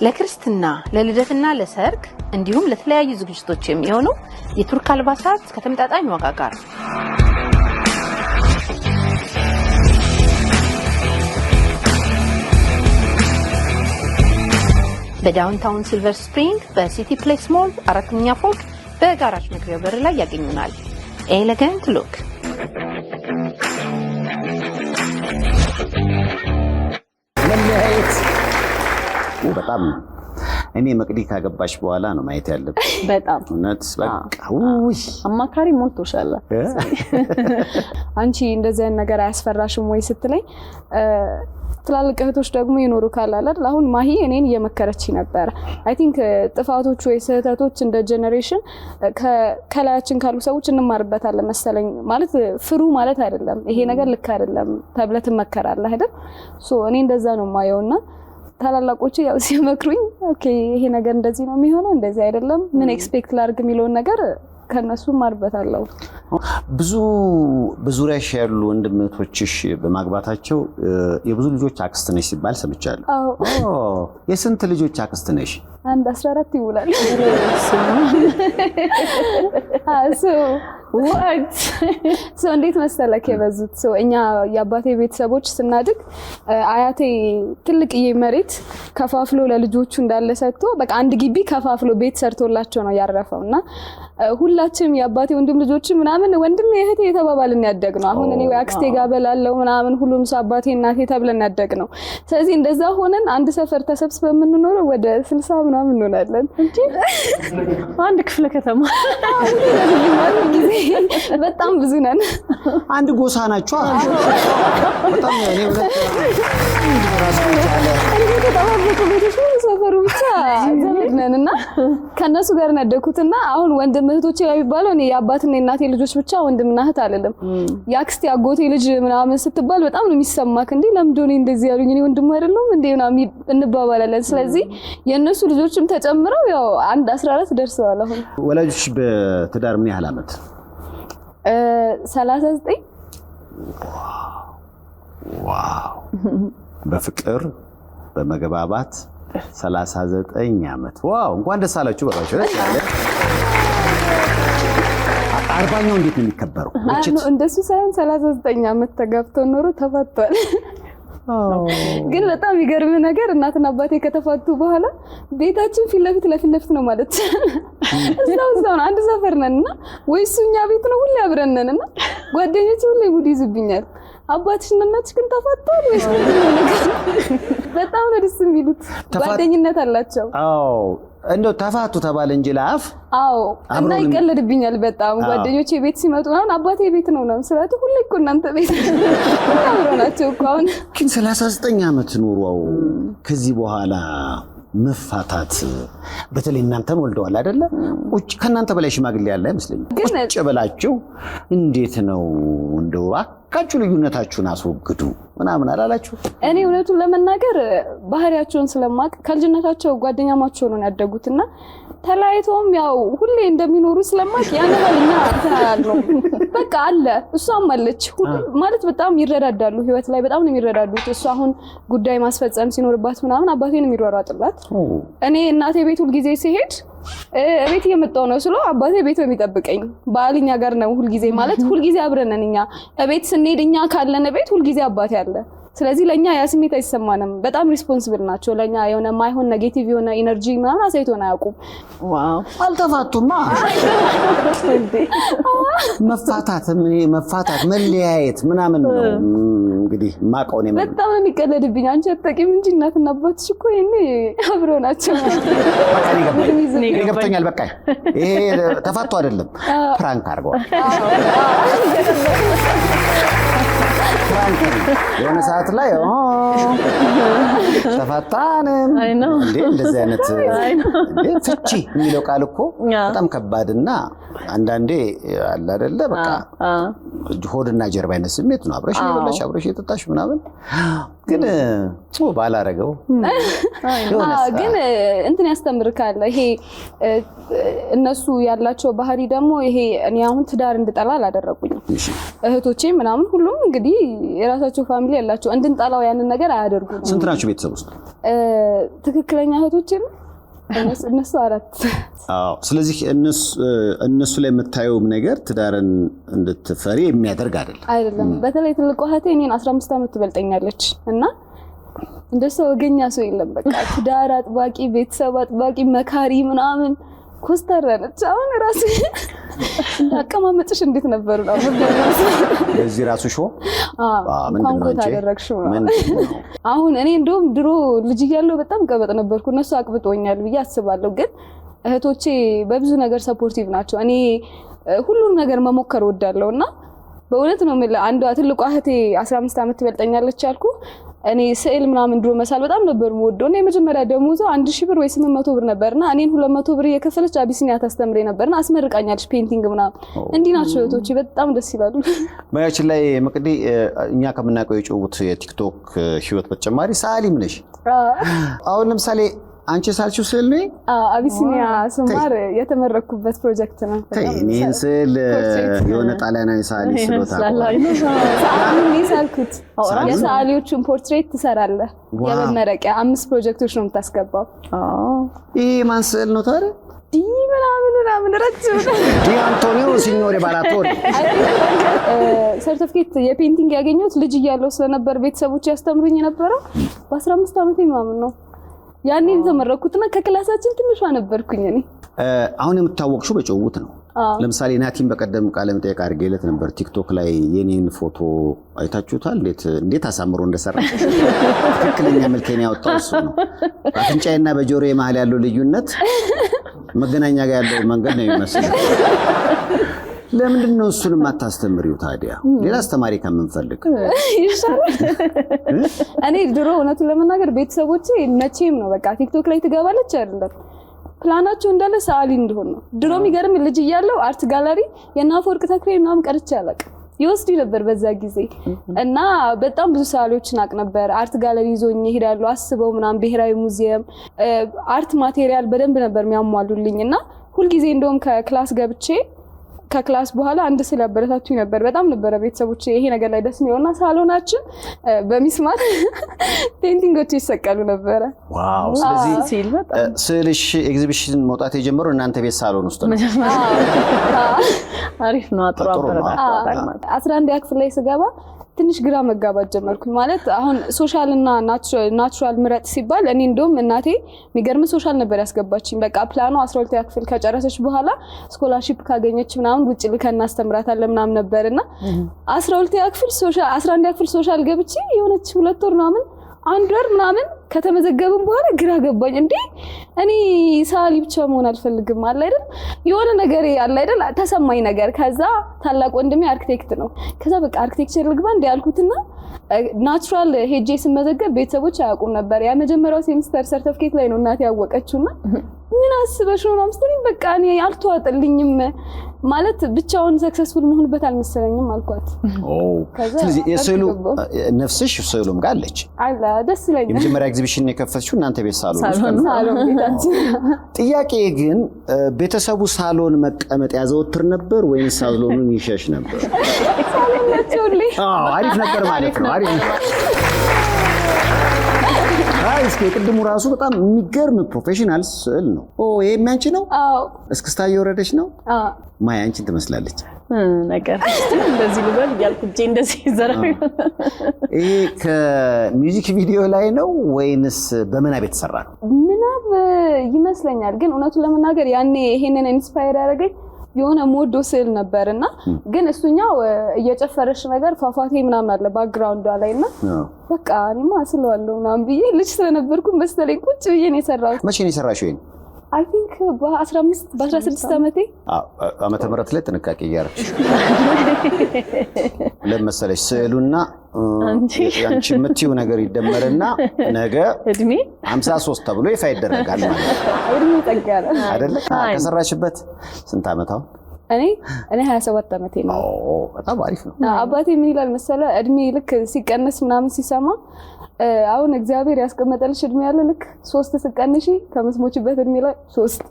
ለክርስትና ለልደትና ለሰርግ እንዲሁም ለተለያዩ ዝግጅቶች የሚሆኑ የቱርክ አልባሳት ከተመጣጣኝ ዋጋ ጋር በዳውንታውን ሲልቨር ስፕሪንግ በሲቲ ፕሌስ ሞል 4ኛ ፎቅ በጋራጅ መግቢያ በር ላይ ያገኙናል ኤሌጋንት ሉክ በጣም እኔ መቅዲ ካገባሽ በኋላ ነው ማየት ያለብሽ በጣም እውነት በቃ አማካሪ ሞልቶሻል አንቺ እንደዚህ ነገር አያስፈራሽም ወይ ስትለኝ ትላልቅ እህቶች ደግሞ ይኖሩ ካላል አሁን ማሂ እኔን እየመከረች ነበር አይ ቲንክ ጥፋቶች ወይ ስህተቶች እንደ ጀነሬሽን ከላያችን ካሉ ሰዎች እንማርበታለን መሰለኝ ማለት ፍሩ ማለት አይደለም ይሄ ነገር ልክ አይደለም ተብለህ ትመከራለህ አይደል ሶ እኔ እንደዛ ነው ማየውና ታላላቆቹ ያው ሲመክሩኝ ኦኬ ይሄ ነገር እንደዚህ ነው የሚሆነው እንደዚህ አይደለም ምን ኤክስፔክት ላድርግ የሚለው ነገር ከነሱ ማርበታለው ብዙ በዙሪያሽ ያሉ ወንድሞችሽ በማግባታቸው የብዙ ልጆች አክስት ነሽ ሲባል ሰምቻለሁ የስንት ልጆች አክስት ነሽ አንድ 14 ይውላል so እንዴት መሰለክ የበዙት so እኛ ያባቴ ቤተሰቦች ስናድግ አያቴ ትልቅዬ መሬት ከፋፍሎ ለልጆቹ እንዳለ ሰጥቶ በቃ አንድ ግቢ ከፋፍሎ ቤት ሰርቶላቸው ነው ያረፈውና ሁላችንም ያባቴ ወንድም ልጆች ምናምን ወንድም እህቴ የተባባልን ያደግነው አሁን እኔ አክስቴ ጋር በላለው ምናምን ሁሉም ሰው አባቴ እናቴ ተብለን ያደግነው ስለዚህ እንደዛ ሆነን አንድ ሰፈር ተሰብስበን የምንኖረው ወደ 60 ምናምን እንሆናለን እንጂ አንድ ክፍለ ከተማ በጣም ብዙ ነን። አንድ ጎሳ ናቸው። በጣም እኔ ሁለት ራስ ይቻላል ተጣባበቁ ቤቶች ነው ሰፈሩ ብቻ ዘመድ ነንና ከነሱ ጋር ነደኩትና አሁን ወንድም እህቶቼ የሚባለው እኔ የአባትና የእናቴ ልጆች ብቻ ወንድምና እህት አይደለም። ያክስቴ አጎቴ ልጅ ምናምን ስትባል በጣም ነው የሚሰማክ እንዴ ለምዶኔ እንደዚህ ያሉኝ እኔ ወንድም አይደለም እንዴ ምናምን እንባባላለን። ስለዚህ የነሱ ልጆችም ተጨምረው ያው 14 ደርሰዋል። አሁን ወላጆች በትዳር ምን ያህል አመት? 39 ዋው በፍቅር በመግባባት 39 አመት ዋው እንኳን ደስ አላችሁ በቃችሁ ደስ ያለ 40ኛው እንዴት ነው የሚከበረው? እንደሱ ሳይሆን 39 አመት ተጋብተው ኖሮ ተፋቷል። ግን በጣም ይገርም ነገር እናትና አባቴ ከተፋቱ በኋላ ቤታችን ፊት ለፊት ነው ማለት እዛው አንድ ሰፈር ነንና ወይስ እኛ ቤት ነው ሁሌ አብረን ነንና ጓደኞቼ ሁሌ ጉድ ይዙብኛል። አባትሽና እናትሽ ግን ተፋቷል ወይስ በጣም ነው ደስ የሚሉት ጓደኝነት አላቸው። አዎ እንደው ተፋቱ ተባለ እንጂ ለአፍ አዎ እና ይቀልድብኛል በጣም ጓደኞቼ ቤት ሲመጡ አባቴ ቤት ነው ስለቱ ሁሌ እኮ እናንተ ቤት ነው ናቸው እኮ አሁን ግን 39 አመት ኖርዋው ከዚህ በኋላ መፋታት በተለይ እናንተን ወልደዋል አይደለ? ቁጭ ከናንተ በላይ ሽማግሌ ያለ አይመስልኝም። ቁጭ ብላችሁ እንዴት ነው እንደው አካችሁ ልዩነታችሁን አስወግዱ ምናምን አላላችሁ? እኔ እውነቱን ለመናገር ባህሪያቸውን ስለማቅ ከልጅነታቸው ጓደኛማቸው ነው ያደጉትና ተላይቶም ያው ሁሌ እንደሚኖሩ ስለማቅ ያነባልኛ ተናያለው በቃ አለ እሷም አለች ማለት በጣም ይረዳዳሉ ህይወት ላይ በጣም ነው የሚረዳዱት። እሷ አሁን ጉዳይ ማስፈጸም ሲኖርባት ምናምን አባቴን የሚሯሯጥላት እኔ እናቴ ቤት ሁሉ ጊዜ ሲሄድ እቤት እየመጣው ነው ስለ አባቴ ቤት የሚጠብቀኝ ባልኛ ጋር ነው ሁሉ ጊዜ ማለት ሁሉ ጊዜ አብረን ነን እኛ እቤት ስንሄድ እኛ ካለን ቤት ሁሉ ጊዜ አባቴ አለ። ስለዚህ ለኛ ያ ስሜት አይሰማንም። በጣም ሪስፖንሲብል ናቸው ለኛ የሆነ ማይሆን ኔጌቲቭ የሆነ ኢነርጂ ምናምን አሳይቶና ያውቁም። ዋው አልተፋቱማ መፋታት መለያየት ምናምን ነው እንግዲህ ማቀውን የምን በጣም ነው የሚቀለድብኝ። አንቺ አትጠቂም እንጂ እናትና አባትሽ እኮ ይሄኔ አብረው ናቸው። እኔ ገብቶኛል። በቃ ይሄ ተፋቱ አይደለም ፕራንክ አድርገዋል። የሆነ ሰዓት ላይ ተፋታንም እንዴ እንደዚህ አይነት እንዴ ፍቺ የሚለው ቃል እኮ በጣም ከባድና አንዳንዴ አለ አይደለ በቃ ሆድና ጀርባ አይነት ስሜት ነው። አብረሽ ይበላሽ አብረሽ የተጣሽ ምናምን ግን ባላረገው ግን እንትን ያስተምርካል። ይሄ እነሱ ያላቸው ባህሪ ደግሞ ይሄ እኔ አሁን ትዳር እንድጠላ አላደረጉኝም። እህቶቼ ምናምን ሁሉም እንግዲህ የራሳቸው ፋሚሊ ያላቸው እንድንጠላው ያንን ነገር አያደርጉም። ስንት ናችሁ ቤተሰብ ውስጥ? ትክክለኛ እህቶቼ እነሱ 4። አዎ ስለዚህ እነሱ ላይ የምታየው ነገር ትዳርን እንድትፈሪ የሚያደርግ አይደለም። በተለይ ትልቋ እህቴ እኔን 15 አመት ትበልጠኛለች እና እንደሱ ወገኛ ሰው የለም። በቃ ትዳር አጥባቂ ቤተሰብ አጥባቂ መካሪ ምናምን ኮስተር ነች። አሁን ራሱ አቀማመጥሽ እንዴት ነበር ነው እዚህ ራሱ ሾ ምንድን ነው ታደረግሽው? አሁን እኔ እንደውም ድሮ ልጅ እያለሁ በጣም ቀበጥ ነበርኩ። እነሱ አቅብጦኛል ብዬ አስባለሁ። ግን እህቶቼ በብዙ ነገር ሰፖርቲቭ ናቸው። እኔ ሁሉን ነገር መሞከር ወዳለውና በእውነት ነው የምልህ አንዷ ትልቋ እህቴ 15 አመት ትበልጠኛለች አልኩ። እኔ ስዕል ምናምን ድሮ መሳል በጣም ነበር የምወደው እና የመጀመሪያ ደሞዟ 1000 ብር ወይ 800 ብር ነበርና እኔን 200 ብር የከፈለች አቢሲኒያ ታስተምረኝ ነበርና አስመርቃኛለች ፔይንቲንግ ምናምን። እንዲህ ናቸው እህቶቼ በጣም ደስ ይላሉ። በያችን ላይ መቅዲ እኛ ከምናውቀው የጭውውት የቲክቶክ ህይወት በተጨማሪ ሰዓሊም ነሽ። አሁን ለምሳሌ አንቺ ሳልሽው ስዕል ነው? አቢሲኒያ ስማር የተመረኩበት ፕሮጀክት ነው። እኔን ስዕል የሆነ ጣሊያናዊ ሰዓሊ ስለታው ሰዓሊ ሳልኩት የሰዓሊዎችን ፖርትሬት ትሰራለህ። የመመረቂያ 5 ፕሮጀክቶች ነው የምታስገባው። ይሄ ማን ስዕል ነው ታዲያ? ዲ ምናምን ረጅም ዲ አንቶኒዮ ሲኞሬ ባራቶሪ ሰርቲፊኬት የፔይንቲንግ ያገኘሁት ልጅ እያለሁ ስለነበር ቤተሰቦች ያስተምሩኝ የነበረው በ15 አመቴ ምናምን ነው። ያኔ ተመረኩትና ከክላሳችን ትንሿ ነበርኩኝ እኔ። አሁን የምታወቅሽው በጭውውት ነው። ለምሳሌ ናቲም በቀደም ቃለ መጠይቅ አድርጌለት ነበር። ቲክቶክ ላይ የኔን ፎቶ አይታችሁታል? እንዴት አሳምሮ እንደሰራ ትክክለኛ መልኬን ያወጣው እሱ ነው። አፍንጫዬና በጆሮዬ መሀል ያለው ልዩነት መገናኛ ጋር ያለው መንገድ ነው የሚመስለው። ለምንድን ነው እሱን የማታስተምሪው ታዲያ? ሌላ አስተማሪ ከምንፈልግ ይሻላል። እኔ ድሮ እውነቱን ለመናገር ቤተሰቦቼ መቼም ነው በቃ ቲክቶክ ላይ ትገባለች አይደለም ፕላናቸው እንዳለ ሰዓሊ እንደሆነ ነው። ድሮ የሚገርም ልጅ እያለሁ አርት ጋለሪ የናፈወርቅ ተክሌ ምናምን ቀርቼ አላውቅም። ይወስዱ ነበር በዛ ጊዜ እና በጣም ብዙ ሰዓሊዎችን አቅ ነበር። አርት ጋለሪ ይዞኝ ይሄዳሉ። አስበው ምናምን ብሔራዊ ሙዚየም አርት ማቴሪያል በደንብ ነበር የሚያሟሉልኝ እና ሁሉ ጊዜ እንደውም ከክላስ ገብቼ ከክላስ በኋላ አንድ ስለ አበረታቱኝ ነበር። በጣም ነበር ቤተሰቦቼ ይሄ ነገር ላይ ደስ የሚሆንና ሳሎናችን በሚስማር ፔንቲንጎች ይሰቀሉ ነበር። ዋው! ስለዚህ ስልሽ ኤግዚቢሽን መውጣት የጀመረው እናንተ ቤት ሳሎን ውስጥ ነው። አሪፍ ነው። አጥሩ አበረታታል ማለት 11 ክፍል ላይ ስገባ ትንሽ ግራ መጋባት ጀመርኩኝ። ማለት አሁን ሶሻል እና ናቹራል ምረጥ ሲባል እኔ እንደውም እናቴ የሚገርም ሶሻል ነበር ያስገባችኝ። በቃ ፕላኑ 12 ክፍል ከጨረሰች በኋላ ስኮላርሺፕ ካገኘች ምናምን ውጭ ልከና አስተምራታለን ምናምን ነበርና 12 ክፍል ሶሻል 11 ክፍል ሶሻል ገብቼ የሆነች 2 ወር ምናምን 1 ወር ምናምን ከተመዘገብን በኋላ ግራ ገባኝ። እንዴ እኔ ሳሊ ብቻ መሆን አልፈልግም አለ አይደል የሆነ ነገር አለ አይደል ተሰማኝ ነገር። ከዛ ታላቅ ወንድሜ አርኪቴክት ነው። ከዛ በቃ አርኪቴክቸር ልግባ እንደ ያልኩትና ናቹራል ሄጄ ስመዘገብ ቤተሰቦች አያውቁም ነበር። ያ መጀመሪያው ሴሚስተር ሰርቲፊኬት ላይ ነው እናቴ ያወቀችውና ምን አስበሽ ነው አምስተኝ በቃ እኔ አልተዋጠልኝም ማለት ብቻውን ሰክሰስፉል መሆንበት አልመሰለኝም አልኳት። ስለዚህ የስዕሉ ነፍስሽ ስዕሉም ጋር አለች አላ ደስ ይለኛል። የመጀመሪያ ኤግዚቢሽን የከፈትሽው እናንተ ቤት ሳሎን ቤታችን። ጥያቄ ግን ቤተሰቡ ሳሎን መቀመጥ ያዘወትር ነበር ወይስ ሳሎኑን ይሸሽ ነበር? ሳሎን ነችልኝ። አሪፍ ነበር ማለት ነው። አሪፍ እስኪ ቅድሙ ራሱ በጣም የሚገርም ፕሮፌሽናል ስዕል ነው። ይሄ የሚያንቺ ነው? አዎ። እስክስታ እየወረደች ነው? አዎ። ማያ አንቺን ትመስላለች ነገር እንደዚህ ልበል እያልኩ እንደዚህ ዘራው። ይሄ ከሚውዚክ ቪዲዮ ላይ ነው ወይንስ በምናብ የተሰራ ነው? ምናብ ይመስለኛል። ግን እውነቱን ለመናገር ያኔ ይሄንን ኢንስፓየር ያደረገኝ የሆነ ሞዶ ስዕል ነበርና ግን እሱኛው እየጨፈረሽ ነገር ፏፏቴ ምናምን አለ ባክግራውንዷ ላይና በቃ እኔማ አስለዋለሁ ምናምን ብዬ ልጅ ስለነበርኩ መሰለኝ ቁጭ ብዬ ነው የሰራሁት። መቼ ነው የሰራሽው? ይሄን አይ ቲንክ በ16 ዓመቴ ዓመተ ምህረት ላይ ጥንቃቄ እያደረግሽ ለመሰለሽ ስዕሉና አንቺ የምትይው ነገር ይደመርና ነገ እድሜ 53 ተብሎ ይፋ ይደረጋል ማለት ነው። እድሜ ጠጋለ አይደለ? ከሰራሽበት ስንት ዓመት አሁን? እኔ 27 ዓመቴ ነው። በጣም አሪፍ ነው። አባቴ ምን ይላል መሰለ እድሜ ልክ ሲቀነስ ምናምን ሲሰማ አሁን እግዚአብሔር ያስቀመጠልሽ እድሜ ያለ ልክ 3 ስቀንሺ ከምትሞችበት እድሜ ላይ 3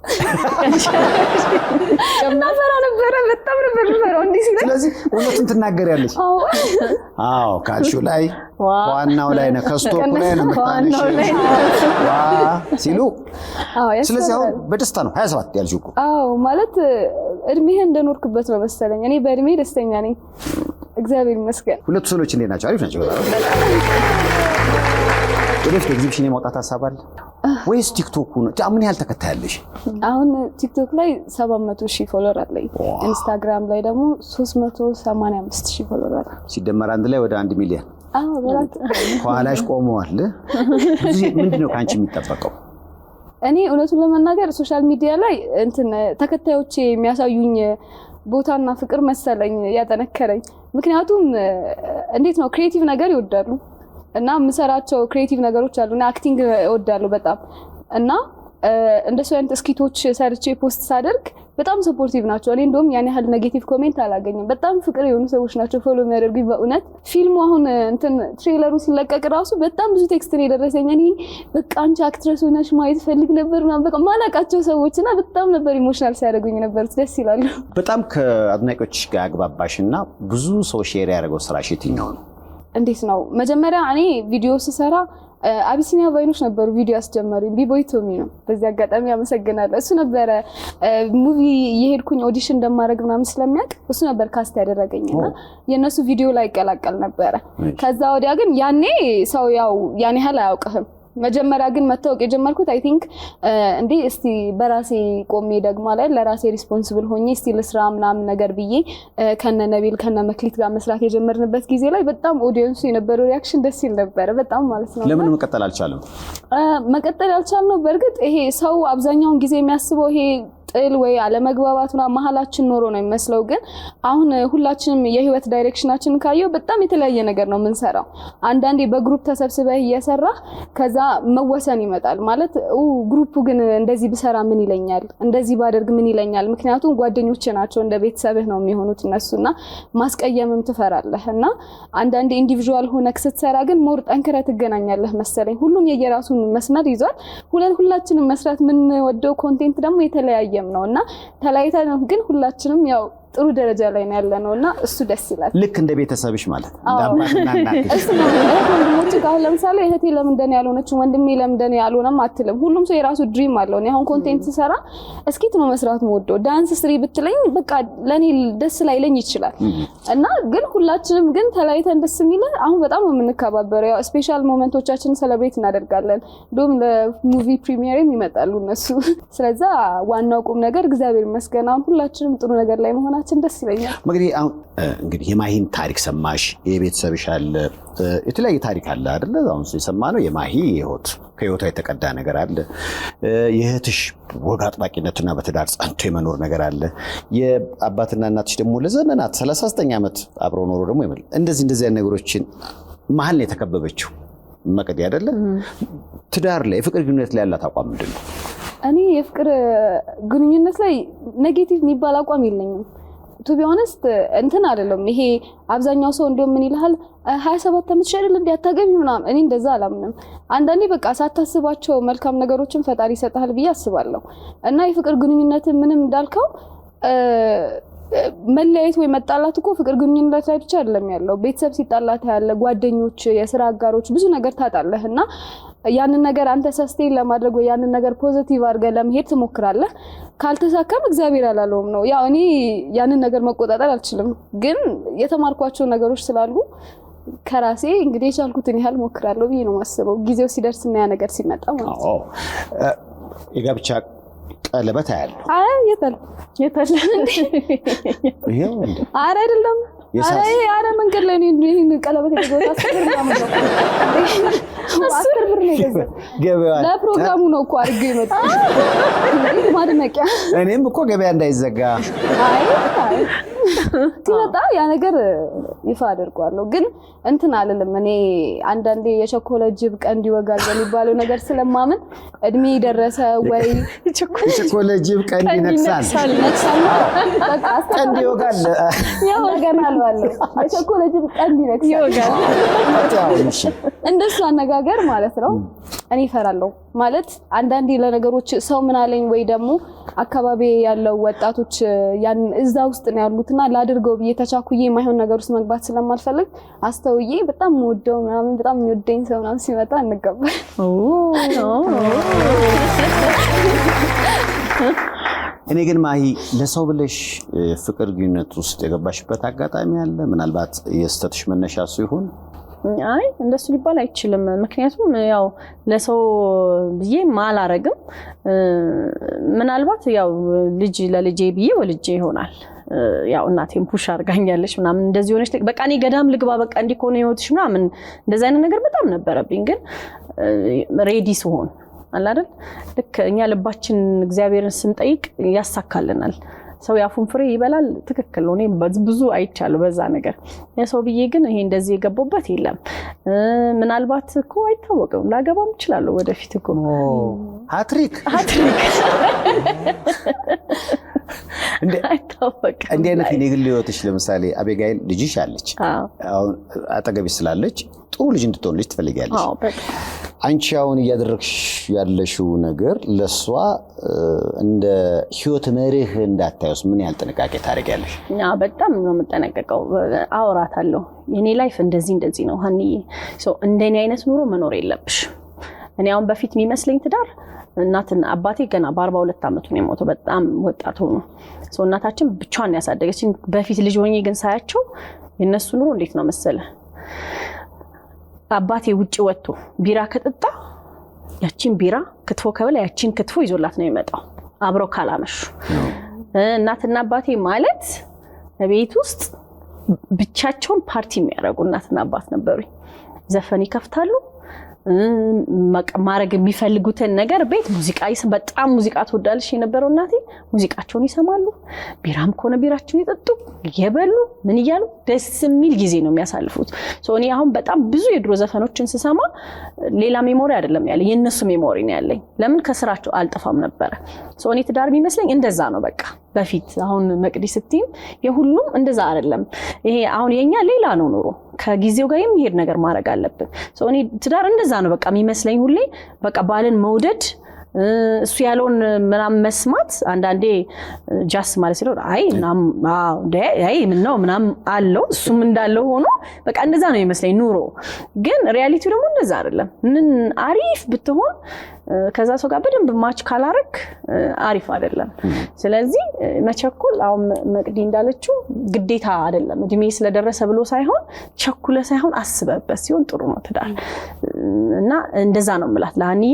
ጨምናፈራ ነበር። በጣም ነበር ፈራው እንዴ ሲል። ስለዚህ እውነቱን ትናገሪያለሽ? አዎ ካልሹ ላይ ዋናው ላይ ነው ከስቶኩ ላይ ነው መጣነሽ ሲሉ። ስለዚህ አሁን በደስታ ነው 27 ያልሽው እኮ። አዎ ማለት እድሜህን እንደኖርክበት ነው መሰለኝ። እኔ በእድሜ ደስተኛ ነኝ እግዚአብሔር ይመስገን። ሁለቱ ሰሎች እንዴት ናቸው? አሪፍ ናቸው በጣም። ወደፊት ኤግዚቢሽን የማውጣት ሀሳብ አለ ወይስ ቲክቶክ ነው? ምን ያህል ተከታይ አለሽ? አሁን ቲክቶክ ላይ 700,000 ፎሎወር አለኝ። ኢንስታግራም ላይ ደግሞ 385,000 ፎሎወር አለ። ሲደመር አንድ ላይ ወደ 1 ሚሊዮን። አዎ በላት ከኋላሽ ቆመዋል። ምንድነው ካንቺ የሚጠበቀው? እኔ እውነቱን ለመናገር ሶሻል ሚዲያ ላይ እንትን ተከታዮቼ የሚያሳዩኝ ቦታና ፍቅር መሰለኝ ያጠነከረኝ። ምክንያቱም እንዴት ነው ክሬቲቭ ነገር ይወዳሉ እና የምሰራቸው ክሬቲቭ ነገሮች አሉና አክቲንግ እወዳለሁ በጣም እና እንደሱ አይነት ስኪቶች ሰርቼ ፖስት ሳደርግ በጣም ሰፖርቲቭ ናቸው። እኔ እንደውም ያን ያህል ኔጌቲቭ ኮሜንት አላገኝም። በጣም ፍቅር የሆኑ ሰዎች ናቸው ፎሎ የሚያደርጉኝ በእውነት። ፊልሙ አሁን እንትን ትሬለሩ ሲለቀቅ ራሱ በጣም ብዙ ቴክስት ነው የደረሰኝ። እኔ በቃ አንቺ አክትረስ ሆነሽ ማየት ፈልግ ነበር ምናምን በቃ ማላቃቸው ሰዎችና በጣም ነበር ኢሞሽናል ሲያደርጉኝ ነበር። ደስ ይላሉ። በጣም ከአድናቂዎች ጋር አግባባሽና ብዙ ሰው ሼር ያደረገው ስራሽ የትኛው ነው? እንዴት ነው መጀመሪያ እኔ ቪዲዮ ስሰራ አቢሲኒያ ቫይኖች ነበሩ ቪዲዮ ያስጀመሩኝ። ቢቦይ ቶሚ ነው። በዚህ አጋጣሚ አመሰግናለሁ። እሱ ነበረ ሙቪ የሄድኩኝ ኦዲሽን እንደማድረግ ምናምን ስለሚያውቅ እሱ ነበር ካስት ያደረገኝና የነሱ ቪዲዮ ላይ ይቀላቀል ነበረ። ከዛ ወዲያ ግን ያኔ ሰው ያው ያኔ ያህል አያውቅህም። መጀመሪያ ግን መታወቅ የጀመርኩት አይ ቲንክ እንዴ እስቲ በራሴ ቆሜ ደግሞ ላይ ለራሴ ሪስፖንሲብል ሆኜ እስቲ ለስራ ምናምን ነገር ብዬ ከነ ነቢል ከነ መክሊት ጋር መስራት የጀመርንበት ጊዜ ላይ በጣም ኦዲየንሱ የነበረው ሪአክሽን ደስ ይል ነበር በጣም ማለት ነው። ለምን መቀጠል አልቻለም? መቀጠል ያልቻልነው በእርግጥ ይሄ ሰው አብዛኛውን ጊዜ የሚያስበው ይሄ ጥል ወይ አለመግባባትና መሐላችን ኖሮ ነው የሚመስለው ግን አሁን ሁላችንም የህይወት ዳይሬክሽናችን ካየው በጣም የተለያየ ነገር ነው የምንሰራው አንዳንዴ በግሩፕ ተሰብስበህ እየሰራ ከዛ መወሰን ይመጣል ማለት ግሩፑ ግን እንደዚህ ብሰራ ምን ይለኛል እንደዚህ ባደርግ ምን ይለኛል ምክንያቱም ጓደኞቼ ናቸው እንደ ቤተሰብህ ነው የሚሆኑት እነሱና ማስቀየምም ትፈራለህና አንዳንዴ ኢንዲቪጁዋል ሆነክ ስትሰራ ግን ሞር ጠንክረህ ትገናኛለህ መሰለኝ ሁሉም የየራሱን መስመር ይዟል ሁላችንም መስራት ምን ወደው ኮንቴንት ደግሞ የተለያየም ነውና ተላይተን ግን ሁላችንም ያው ጥሩ ደረጃ ላይ ነው ያለነውና እሱ ደስ ይላል ልክ እንደ ቤተሰብሽ ማለት እንዳባትና እናት እሱ ነው ወንድሞች ጋር ለምሳሌ እህቴ ለምን እንደኔ ያልሆነች ወንድሜ ለምን እንደኔ ያልሆነም አትልም ሁሉም ሰው የራሱ ድሪም አለው እኔ አሁን ኮንቴንት ሰራ እስኪት ነው መስራት የምወደው ዳንስ ስሪ ብትለኝ በቃ ለኔ ደስ ላይለኝ ይችላል እና ግን ሁላችንም ግን ተላይተን ደስ የሚል አሁን በጣም የምንከባበረው ያው ስፔሻል ሞመንቶቻችንን ሴሌብሬት እናደርጋለን ዶም ለሙቪ ፕሪሚየርም ይመጣሉ እነሱ ስለዚህ ዋናው ቁም ነገር እግዚአብሔር ይመስገን አሁን ሁላችንም ጥሩ ነገር ላይ መሆናችን ደስ ይለኛል እንግዲህ የማሂን ታሪክ ሰማሽ የቤተሰብሽ አለ የተለያየ ታሪክ አለ አይደል አሁን የሰማነው የማሂ ከህይወቷ የተቀዳ ነገር አለ የእህትሽ ወግ አጥባቂነትና በትዳር ጸንቶ የመኖር ነገር አለ የአባትና እናትሽ ደግሞ ለዘመናት 39 ዓመት አብረው ኖሮ ደግሞ እንደዚህ ነገሮችን መሀል ነው የተከበበችው መቀዲ አይደለ ትዳር ላይ የፍቅር ግንኙነት ላይ ያላት አቋም ምንድነው እኔ የፍቅር ግንኙነት ላይ ኔጌቲቭ የሚባል አቋም የለኝም to be honest እንትን አይደለም ይሄ አብዛኛው ሰው እንደው ምን ይልሃል 27 ዓመት ሸርል እንዲያታገቢ ምናምን እኔ እንደዛ አላምንም አንዳንዴ በቃ ሳታስባቸው መልካም ነገሮችን ፈጣሪ ይሰጣል ብዬ አስባለሁ እና የፍቅር ግንኙነት ምንም እንዳልከው መለያየት ወይ መጣላት እኮ ፍቅር ግንኙነት ላይ ብቻ አይደለም ያለው ቤተሰብ ሲጣላት ያለ ጓደኞች የሥራ አጋሮች ብዙ ነገር ታጣለህና ያንን ነገር አንተ ሰስቴን ለማድረግ ወይ ያንን ነገር ፖዚቲቭ አድርገህ ለመሄድ ትሞክራለህ ካልተሳካም እግዚአብሔር ያላለውም ነው ያው እኔ ያንን ነገር መቆጣጠር አልችልም ግን የተማርኳቸው ነገሮች ስላሉ ከራሴ እንግዲህ ቻልኩትን ያህል ሞክራለሁ ብዬ ነው ማስበው ጊዜው ሲደርስና ያ ነገር ሲመጣ ማለት ነው የጋብቻ ቀለበት አያለ የታል ይሄው እንዴ አረ አይደለም አረ መንገድ ላይ ነው ይሄን ቀለበት የገዛው አስር ብር ነው የገዛው ገበያ ለፕሮግራሙ ነው እኮ አድርገው ይመጣል ማድነቂያ እኔም እኮ ገበያ እንዳይዘጋ አይ ሲመጣ ያ ነገር ይፋ አድርጓለሁ ግን እንትን አለለም እኔ አንዳንዴ የቸኮለ ጅብ ቀንድ ይወጋል የሚባለው ነገር ስለማምን እድሜ ደረሰ ወይ የቸኮለ ጅብ ቀንድ ይነክሳል በቃ ቀንድ ይወጋል ያው ነገር አልባለው የቸኮለ ጅብ ቀንድ ይወጋል እንደሱ አነጋገር ማለት ነው እኔ ፈራለሁ ማለት አንዳንዴ ለነገሮች ሰው ምን አለኝ ወይ ደግሞ አካባቢ ያለው ወጣቶች ያን እዛ ውስጥ ነው ያሉትና ላድርገው በየተቻኩዬ የማይሆን ነገር ውስጥ መግባት ስለማልፈልግ አስተውዬ በጣም ወደው ምናምን በጣም የሚወደኝ ሰው ምናምን ሲመጣ እንገባለን እኔ ግን ማሂ ለሰው ብለሽ ፍቅር ግንኙነት ውስጥ የገባሽበት አጋጣሚ አለ ምናልባት የስተትሽ መነሻ ሲሆን አይ እንደሱ ሊባል አይችልም ምክንያቱም ያው ለሰው ብዬ ማላረግም ምናልባት ያው ልጅ ለልጄ ብዬ ወልጄ ይሆናል ያው እናቴም ፑሽ አርጋኛለች ምናምን እንደዚህ ሆነች በቃ እኔ ገዳም ልግባ በቃ እንዲኮነ ህይወትሽ ምናምን እንደዛ አይነት ነገር በጣም ነበረብኝ ግን ሬዲ ስሆን አለ አይደል ልክ እኛ ልባችን እግዚአብሔርን ስንጠይቅ ያሳካልናል ሰው ያፉን ፍሬ ይበላል ትክክል ነው እኔ ብዙ አይቻለሁ በዛ ነገር የሰው ብዬ ግን ይሄ እንደዚህ የገባበት የለም ምናልባት እኮ አይታወቅም ላገባም ይችላል ወደፊት እኮ ሃትሪክ እንዴ አይታወቅም እንዴ አይነት የግል ህይወትሽ ለምሳሌ አቤጋይል ልጅሽ አለች አሁን አጠገብሽ ስላለች ጥሩ ልጅ እንድትሆንልሽ ትፈልጊያለሽ አዎ በቃ አንቺ አሁን ያደረግሽ ያለሽው ነገር ለሷ እንደ ህይወት መርህ እንዳታዩስ ምን ያህል ጥንቃቄ ታደርጊያለሽ በጣም ነው የምጠነቀቀው አወራታለሁ የኔ ላይፍ እንደዚህ ነው ሀኒ እንደኔ አይነት ኑሮ መኖር የለብሽ እኔ አሁን በፊት የሚመስለኝ ትዳር እናትና አባቴ ገና በ42 አመቱ ነው የሞተው በጣም ወጣት ሆኖ እናታችን ብቻዋን ያሳደገችኝ በፊት ልጅ ሆኜ ግን ሳያቸው የነሱ ኑሮ እንዴት ነው መሰለ አባቴ ውጪ ወጥቶ ቢራ ከጠጣ ያቺን ቢራ ክትፎ ከበላ ያቺን ክትፎ ይዞላት ነው የሚመጣው አብረው ካላመሹ እናትና አባቴ ማለት በቤት ውስጥ ብቻቸውን ፓርቲ የሚያደርጉ እናትና አባት ነበሩ ዘፈን ይከፍታሉ ማረግ የሚፈልጉትን ነገር ቤት ሙዚቃ በጣም ሙዚቃ ትወዳለች የነበረው እናቴ ሙዚቃቸውን ይሰማሉ ቢራም ከሆነ ቢራቸውን ይጠጡ የበሉ ምን ይያሉ ደስ የሚል ጊዜ ነው የሚያሳልፉት እኔ አሁን በጣም ብዙ የድሮ ዘፈኖችን ስሰማ ሌላ ሜሞሪ አይደለም ያለኝ የነሱ ሜሞሪ ነው ያለኝ ለምን ከስራቸው አልጠፋም ነበር እኔ ትዳር የሚመስለኝ እንደዛ ነው በቃ በፊት አሁን መቅዲ ስትይም የሁሉም እንደዛ አይደለም ይሄ አሁን የኛ ሌላ ነው ኑሮ ከጊዜው ጋር የሚሄድ ነገር ማድረግ አለብን እኔ ትዳር እንደዛ ነው በቃ የሚመስለኝ ሁሌ በቃ ባልን መውደድ እሱ ያለውን ምናም መስማት አንዳንዴ ጃስ ማለት ሲለው አይ ምንነው ምናም አለው እሱም እንዳለው ሆኖ በቃ እንደዛ ነው የሚመስለኝ ኑሮ ግን ሪያሊቲው ደግሞ እንደዛ አይደለም ምን አሪፍ ብትሆን ከዛ ሰው ጋር በደንብ ማች ካላረክ አሪፍ አይደለም ስለዚህ መቸኩል አሁን መቅዲ እንዳለችው ግዴታ አይደለም እድሜ ስለደረሰ ብሎ ሳይሆን ቸኩለ ሳይሆን አስበበት ሲሆን ጥሩ ነው ትዳር እና እንደዛ ነው ማለት ለአንዬ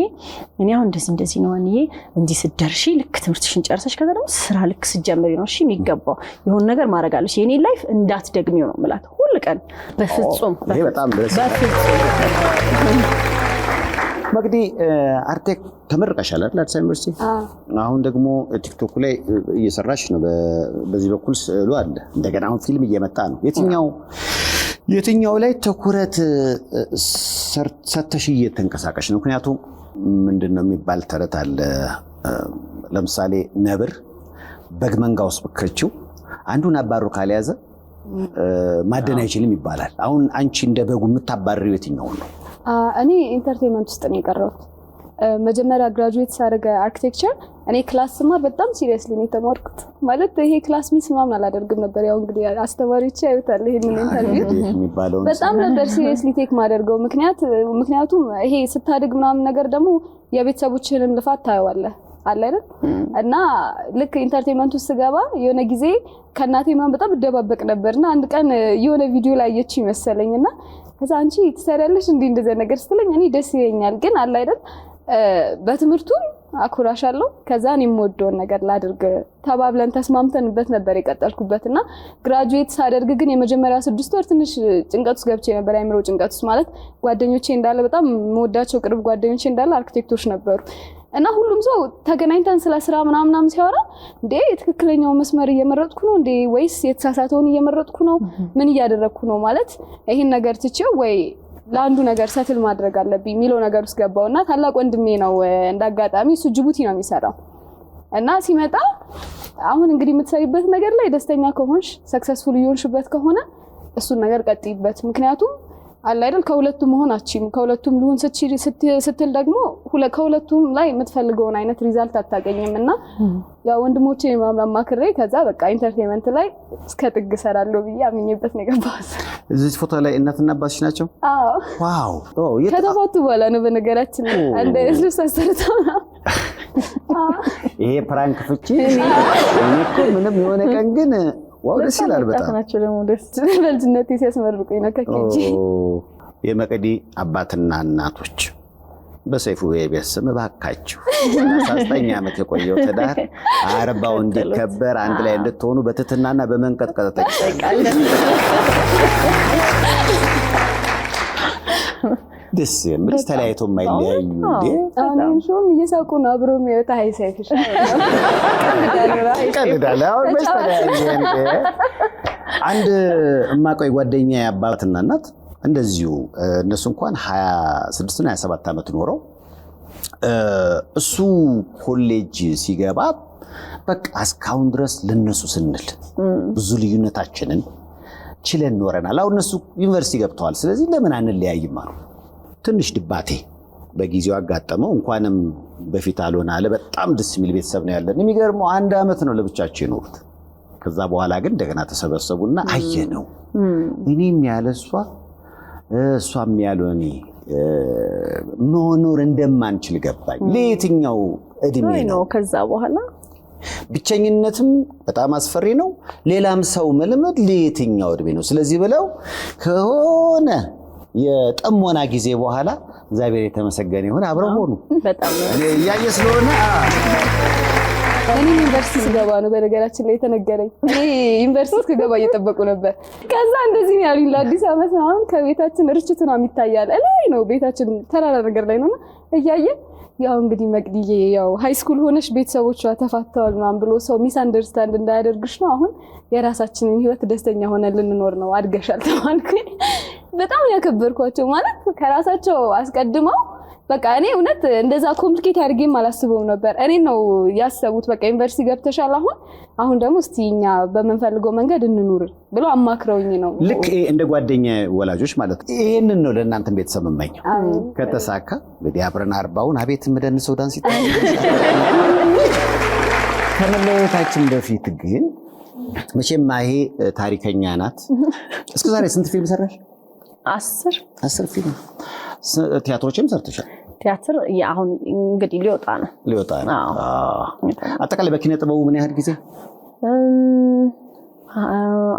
እኔ አሁን እንደዚህ ነው አንዬ እንዲ ስደርሺ ልክ ትምህርትሽን ጨርሰሽ ከዛ ደግሞ ስራ ልክ ስጀምሪ ነው እሺ የሚገባው የሆነ ነገር ማረጋለሽ የኔ ላይፍ እንዳትደግሚው ነው ማለት ሁሉ ቀን በፍጹም ይሄ በጣም በፍጹም መቅዲ አርቴክ ተመርቀሻል አይደል አዲስ ዩኒቨርሲቲ አሁን ደግሞ ቲክቶክ ላይ እየሰራሽ ነው በዚህ በኩል ስዕሉ አለ እንደገና አሁን ፊልም እየመጣ ነው የትኛው ላይ ትኩረት ሰተሽ እየተንቀሳቀሽ ነው ምክንያቱም ምንድነው የሚባል ተረት አለ ለምሳሌ ነብር በግ መንጋ ውስጥ ብከችው አንዱን አባሩ ካልያዘ ማደን አይችልም ይባላል አሁን አንቺ እንደ በጉ የምታባርሪው የትኛው ነው እኔ ኢንተርቴይንመንት ውስጥ ነው የቀረሁት መጀመሪያ ግራጁዌት ሳደርግ አርኪቴክቸር እኔ ክላስ ስማር በጣም ሲሪየስሊ ነው የተማርኩት ማለት ይሄ ክላስ ሚስ ምናምን አላደርግም ነበር ያው እንግዲህ አስተማሪዎች ያዩታል ይሄንን ኢንተርቪው በጣም ነበር ሲሪየስሊ ቴክ ማደርገው ምክንያቱም ይሄ ስታድግ ምናምን ነገር ደግሞ የቤተሰቦችንም ልፋት ታየዋለህ አለ አይደል እና ልክ ኢንተርቴይንመንት ውስጥ ገባ የሆነ ጊዜ ከናቴ ማን በጣም ደባበቅ ነበርና አንድ ቀን የሆነ ቪዲዮ ላይ ያየች ይመስለኝና ከዛ አንቺ ትሰሪያለሽ እንደዚህ ነገር ስትለኝ እኔ ደስ ይለኛል ግን አለ አይደል በትምርቱ አኩራሻለሁ ከዛ እኔም ወደውን ነገር ላድርግ ተባብለን ተስማምተንበት ነበር የቀጠልኩበትና ግራጁዌት ሳደርግ ግን የመጀመሪያ 6 ወር ትንሽ ጭንቀት ውስጥ ገብቼ ነበር አይምሮ ጭንቀት ውስጥ ማለት ጓደኞቼ እንዳለ በጣም መወዳቸው ቅርብ ጓደኞቼ እንዳለ አርኪቴክቶች ነበሩ እና ሁሉም ሰው ተገናኝተን ስለ ስራ ምናምን ሲያወራ እንዴ ትክክለኛው መስመር እየመረጥኩ ነው እንዴ ወይስ የተሳሳተውን እየመረጥኩ ነው ምን እያደረኩ ነው ማለት ይሄን ነገር ትቼው ወይ ለአንዱ ነገር ሰትል ማድረግ አለብኝ ሚለው ነገር ውስጥ ገባውና ታላቅ ወንድሜ ነው እንዳጋጣሚ እሱ ጅቡቲ ነው የሚሰራው እና ሲመጣ አሁን እንግዲህ የምትሰሪበት ነገር ላይ ደስተኛ ከሆንሽ ሰክሰስፉል ይሆንሽበት ከሆነ እሱን ነገር ቀጥይበት ምክንያቱም አለ አይደል ከሁለቱም መሆናችን ከሁለቱም ሊሆን ስትል ደግሞ ከሁለቱም ላይ የምትፈልገውን አይነት ሪዛልት አታገኝምና ያው ወንድሞቼ ማማክሬ ከዛ በቃ ኢንተርቴይንመንት ላይ እስከ ጥግ ሰራለሁ ብዬ አምኜበት ነው የገባሁት እዚህ ፎቶ ላይ እናትና አባትሽ ናቸው አዎ ዋው ከተፋቱ በኋላ ነው በነገራችን አንድ ልብስ አሰርተው ይሄ ፕራንክ ፍቺ እኮ ምንም የሆነ ቀን ግን ዋው ደስ ይላል በጣም ናቸው ደግሞ ደስ በልጅነቴ ሲያስመርቁኝ ነው ከኬጂ የመቅዲ አባትና እናቶች በሰይፉ የቤት ስም ባካችሁ 19 ዓመት የቆየው ትዳር 40 እንዲከበር አንድ ላይ እንድትሆኑ በትትናና በመንቀጥቀጥ ተጠይቃለሁ ደስ የሚል ተለያይቶ የማይለያዩ እንዴ አሁን ሾም እየሳቁ ነው አብሮ የሚወጣ ሃይ ሳይፍሽ ቀልዳለ አሁን በስተያየን አንድ እማቆይ ጓደኛ ያባትና እናት እንደዚሁ እነሱ እንኳን 26 እና 27 ዓመት ኖረው እሱ ኮሌጅ ሲገባ በቃ እስካሁን ድረስ ለነሱ ስንል ብዙ ልዩነታችንን ችለን ኖረናል አሁን እነሱ ዩኒቨርሲቲ ገብተዋል ስለዚህ ለምን አንለያይም አሉ ትንሽ ድባቴ በጊዜው አጋጠመው እንኳንም በፊት አልሆነ አለ በጣም ደስ የሚል ቤተሰብ ነው ያለን የሚገርመው አንድ አመት ነው ለብቻቸው የኖሩት ከዛ በኋላ ግን እንደገና ተሰበሰቡና አየነው እኔም እሷም ያለው እኔ መኖር እንደማንችል ገባኝ ለየትኛው እድሜ ነው ከዛ በኋላ ብቸኝነትም በጣም አስፈሪ ነው ሌላም ሰው መልመድ ለየትኛው እድሜ ነው ስለዚህ ብለው ከሆነ የጠሞና ጊዜ በኋላ እግዚአብሔር የተመሰገነ ይሁን አብረው ሆኑ በጣም ያየ ስለሆነ እኔ ዩኒቨርሲቲ ስገባ ነው በነገራችን ላይ የተነገረኝ። እኔ ዩኒቨርሲቲ ስገባ እየጠበቁ ነበር። ከዛ እንደዚህ ነው ያሉኝ ለአዲስ ዓመት ምናምን ከቤታችን ርችት ነው የሚታያል ላይ ነው ቤታችን ተራራ ነገር ላይ ነውና እያየን ያው እንግዲህ መቅዲዬ ያው ሃይ ስኩል ሆነሽ ቤተሰቦቿ ተፋተዋል ምናምን ብሎ ሰው ሚስ አንደርስታንድ እንዳያደርግሽ ነው አሁን የራሳችንን ህይወት ደስተኛ ሆነን ልንኖር ነው አድገሻል ተባልኩኝ። በጣም ያከበርኳቸው ማለት ከራሳቸው አስቀድመው በቃ እኔ እውነት እንደዛ ኮምፕሊኬት አድርጌም አላስበውም ነበር። እኔ ነው ያሰቡት በቃ ዩኒቨርሲቲ ገብተሻል አሁን ደግሞ እስቲ እኛ በመንፈልገው መንገድ እንኑር ብሎ አማክረውኝ ነው። ልክ እንደ ጓደኛ ወላጆች ማለት ይሄንን ነው ለእናንተ ቤተሰብ መመኘው። ከተሳካ እንግዲህ አብረን 40ውን አቤት ምደንሰው ዳንስ ይታያል። ከመለየታችን በፊት ግን መቼም ማሄ ታሪከኛ ናት። እስከ ዛሬ ስንት ፊልም ሰራሽ? 10 ፊልም። ቲያትሮችም ሰርተሻል? ቲያትር አሁን እንግዲህ ሊወጣ ነው። አጠቃላይ በኪነ ጥበቡ ምን ያህል ጊዜ?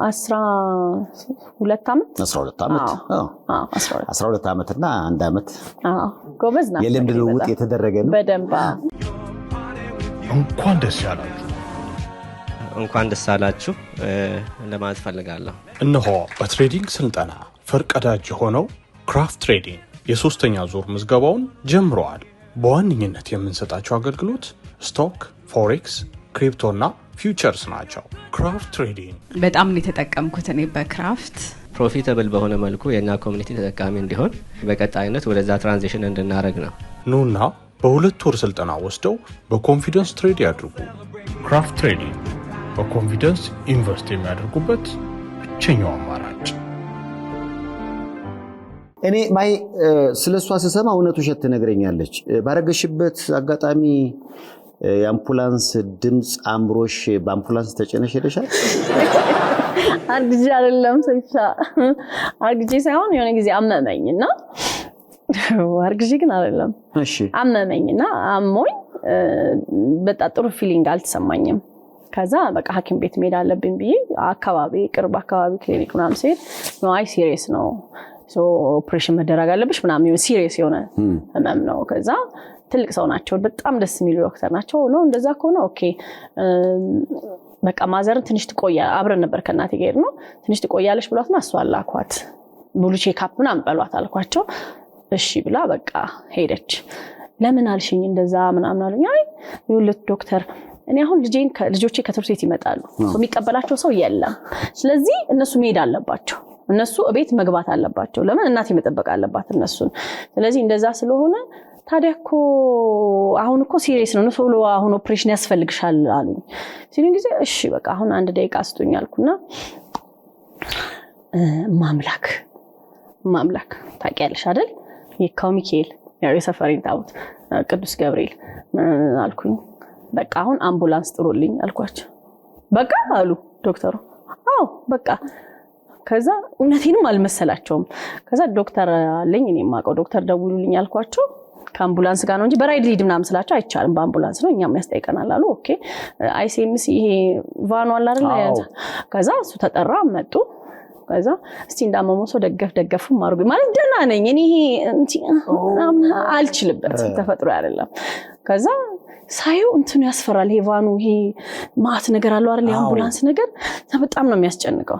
12 ዓመት። 12 ዓመትና 1 ዓመት። ጎበዝ ናት። የልምድ ልውውጥ የተደረገ ነው በደንብ። እንኳን ደስ ያላችሁ። እንኳን ደስ አላችሁ ለማለት ፈልጋለሁ። እነሆ በትሬዲንግ ስልጠና ፈርቀዳጅ የሆነው ክራፍት ትሬዲንግ የሶስተኛ ዙር ምዝገባውን ጀምረዋል። በዋነኝነት የምንሰጣቸው አገልግሎት ስቶክ፣ ፎሬክስ፣ ክሪፕቶና ፊውቸርስ ናቸው። ክራፍት ትሬዲንግ በጣም ነው የተጠቀምኩት እኔ በክራፍት ፕሮፊታብል በሆነ መልኩ የኛ ኮሚኒቲ ተጠቃሚ እንዲሆን በቀጣይነት ወደዛ ትራንዚሽን እንድናደርግ ነው። ኑና በ2 ወር ስልጠና ወስደው በኮንፊደንስ ትሬድ ያድርጉ። ክራፍት ትሬዲንግ በኮንፊደንስ ኢንቨስት የሚያደርጉበት ብቸኛው አማራጭ። እኔ ማይ ስለሷ ስሰማ እውነቱ ውሸት ትነግረኛለች። ባረገሽበት አጋጣሚ የአምቡላንስ ድምጽ አምሮሽ በአምቡላንስ ተጨነሽ ሄደሻል? አርግጄ አይደለም ሰይፋ አርግጄ ሳይሆን የሆነ ጊዜ አመመኝና አርግጄ ግን አይደለም። እሺ አመመኝና አሞኝ በጣም ጥሩ ፊሊንግ አልተሰማኝም። ከዛ በቃ ሐኪም ቤት መሄድ አለብኝ ብዬ ቅርብ አካባቢ ክሊኒክ ምናምን ስሄድ ነው አይ ሲሪየስ ነው ኦፕሬሽን መደረግ አለብሽ ምናምን ሲሪየስ የሆነ ህመም ነው። ከዛ ትልቅ ሰው ናቸው በጣም ደስ የሚሉ ዶክተር ናቸው ነው እንደዛ ከሆነ ኦኬ በቃ ማዘርን ትንሽ ትቆያ አብረን ነበር ከናቴ ጋር ነው ትንሽ ትቆያለሽ ብሏትና እሷ አላኳት ሙሉ ቼክአፕ ምናምን በሏት አልኳቸው። እሺ ብላ በቃ ሄደች። ለምን አልሽኝ እንደዛ ምናምን አሉኝ። አይ ይኸውልህ ዶክተር እኔ አሁን ልጆቼ ከትምህርት ቤት ይመጣሉ የሚቀበላቸው ሰው የለም። ስለዚህ እነሱ መሄድ አለባቸው እነሱ እቤት መግባት አለባቸው። ለምን እናቴ መጠበቅ አለባት እነሱን። ስለዚህ እንደዛ ስለሆነ ታዲያ እኮ አሁን እኮ ሲሪየስ ነው ቶሎ አሁን ኦፕሬሽን ያስፈልግሻል አሉኝ። ሲሉኝ ጊዜ እሺ በቃ አሁን 1 ደቂቃ ስጡኝ አልኩና ማምላክ ታውቂያለሽ አይደል? የካው ሚካኤል ያው የሰፈሬን ታውት ቅዱስ ገብርኤል አልኩኝ። በቃ አሁን አምቡላንስ ጥሩልኝ አልኳቸው። በቃ አሉ ዶክተሩ። አዎ በቃ ከዛ እውነቴንም አልመሰላቸውም። ከዛ ዶክተር አለኝ እኔ ማቀው ዶክተር ደውሉልኝ አልኳቸው። ከአምቡላንስ ጋር ነው እንጂ በራይድ ሊድ ምናምን ስላቸው አይቻልም በአምቡላንስ ነው እኛም ያስጠይቀናል አሉ። ኦኬ አይሲኤምሲ ይሄ ቫኑ አለ አይደል? ከዛ እሱ ተጠራ መጡ። ከዛ እስቲ እንዳመሙ ሰው ደገፉ ማርጉ ማለት ደህና ነኝ እኔ ይሄ አልችልበት ተፈጥሮ አይደለም። ከዛ ሳዩ እንትኑ ያስፈራል። ይሄ ቫኑ ይሄ ማት ነገር አለው አይደል? የአምቡላንስ ነገር በጣም ነው የሚያስጨንቀው።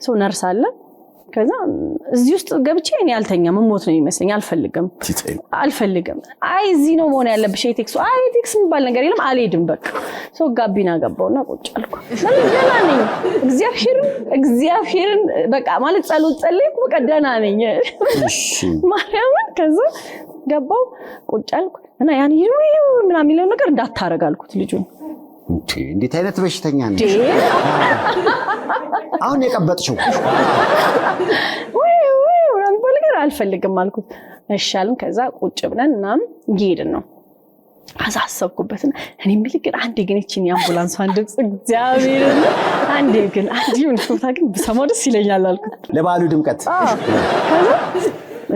ሰው ነርስ አለ። ከዛ እዚህ ውስጥ ገብቼ እኔ አልተኛም ሞት ነው የሚመስለኝ። አልፈልግም አይ እዚህ ነው መሆን ያለብሽ ኤቴክስ የሚባል ነገር የለም አልሄድም በቃ ሰው ጋቢና ገባውና ቁጭ አልኩ። ደህና ነኝ እግዚአብሔርን በቃ ማለት ጸሎት ጸለይኩ በቃ ደህና ነኝ ማርያምን። ከዛ ገባው ቁጭ አልኩ እና ያን ምናምን የሚለው ነገር እንዳታረግ አልኩት ልጁን። እንዴት አይነት በሽተኛ ነሽ አሁን የቀበጥሽው? ምናምን ነገር አልፈልግም አልኩት። እሺ አልን። ከዛ ቁጭ ብለን ምናምን እየሄድን ነው። አሳሰብኩበትና እኔ ምን ግን አንዴ ግን እቺን የአምቡላንሷን ድምጽ እግዚአብሔርን አንዴ ግን ሁኔታ ግን ብሰማው ደስ ይለኛል አልኩት ለባሉ ድምቀት።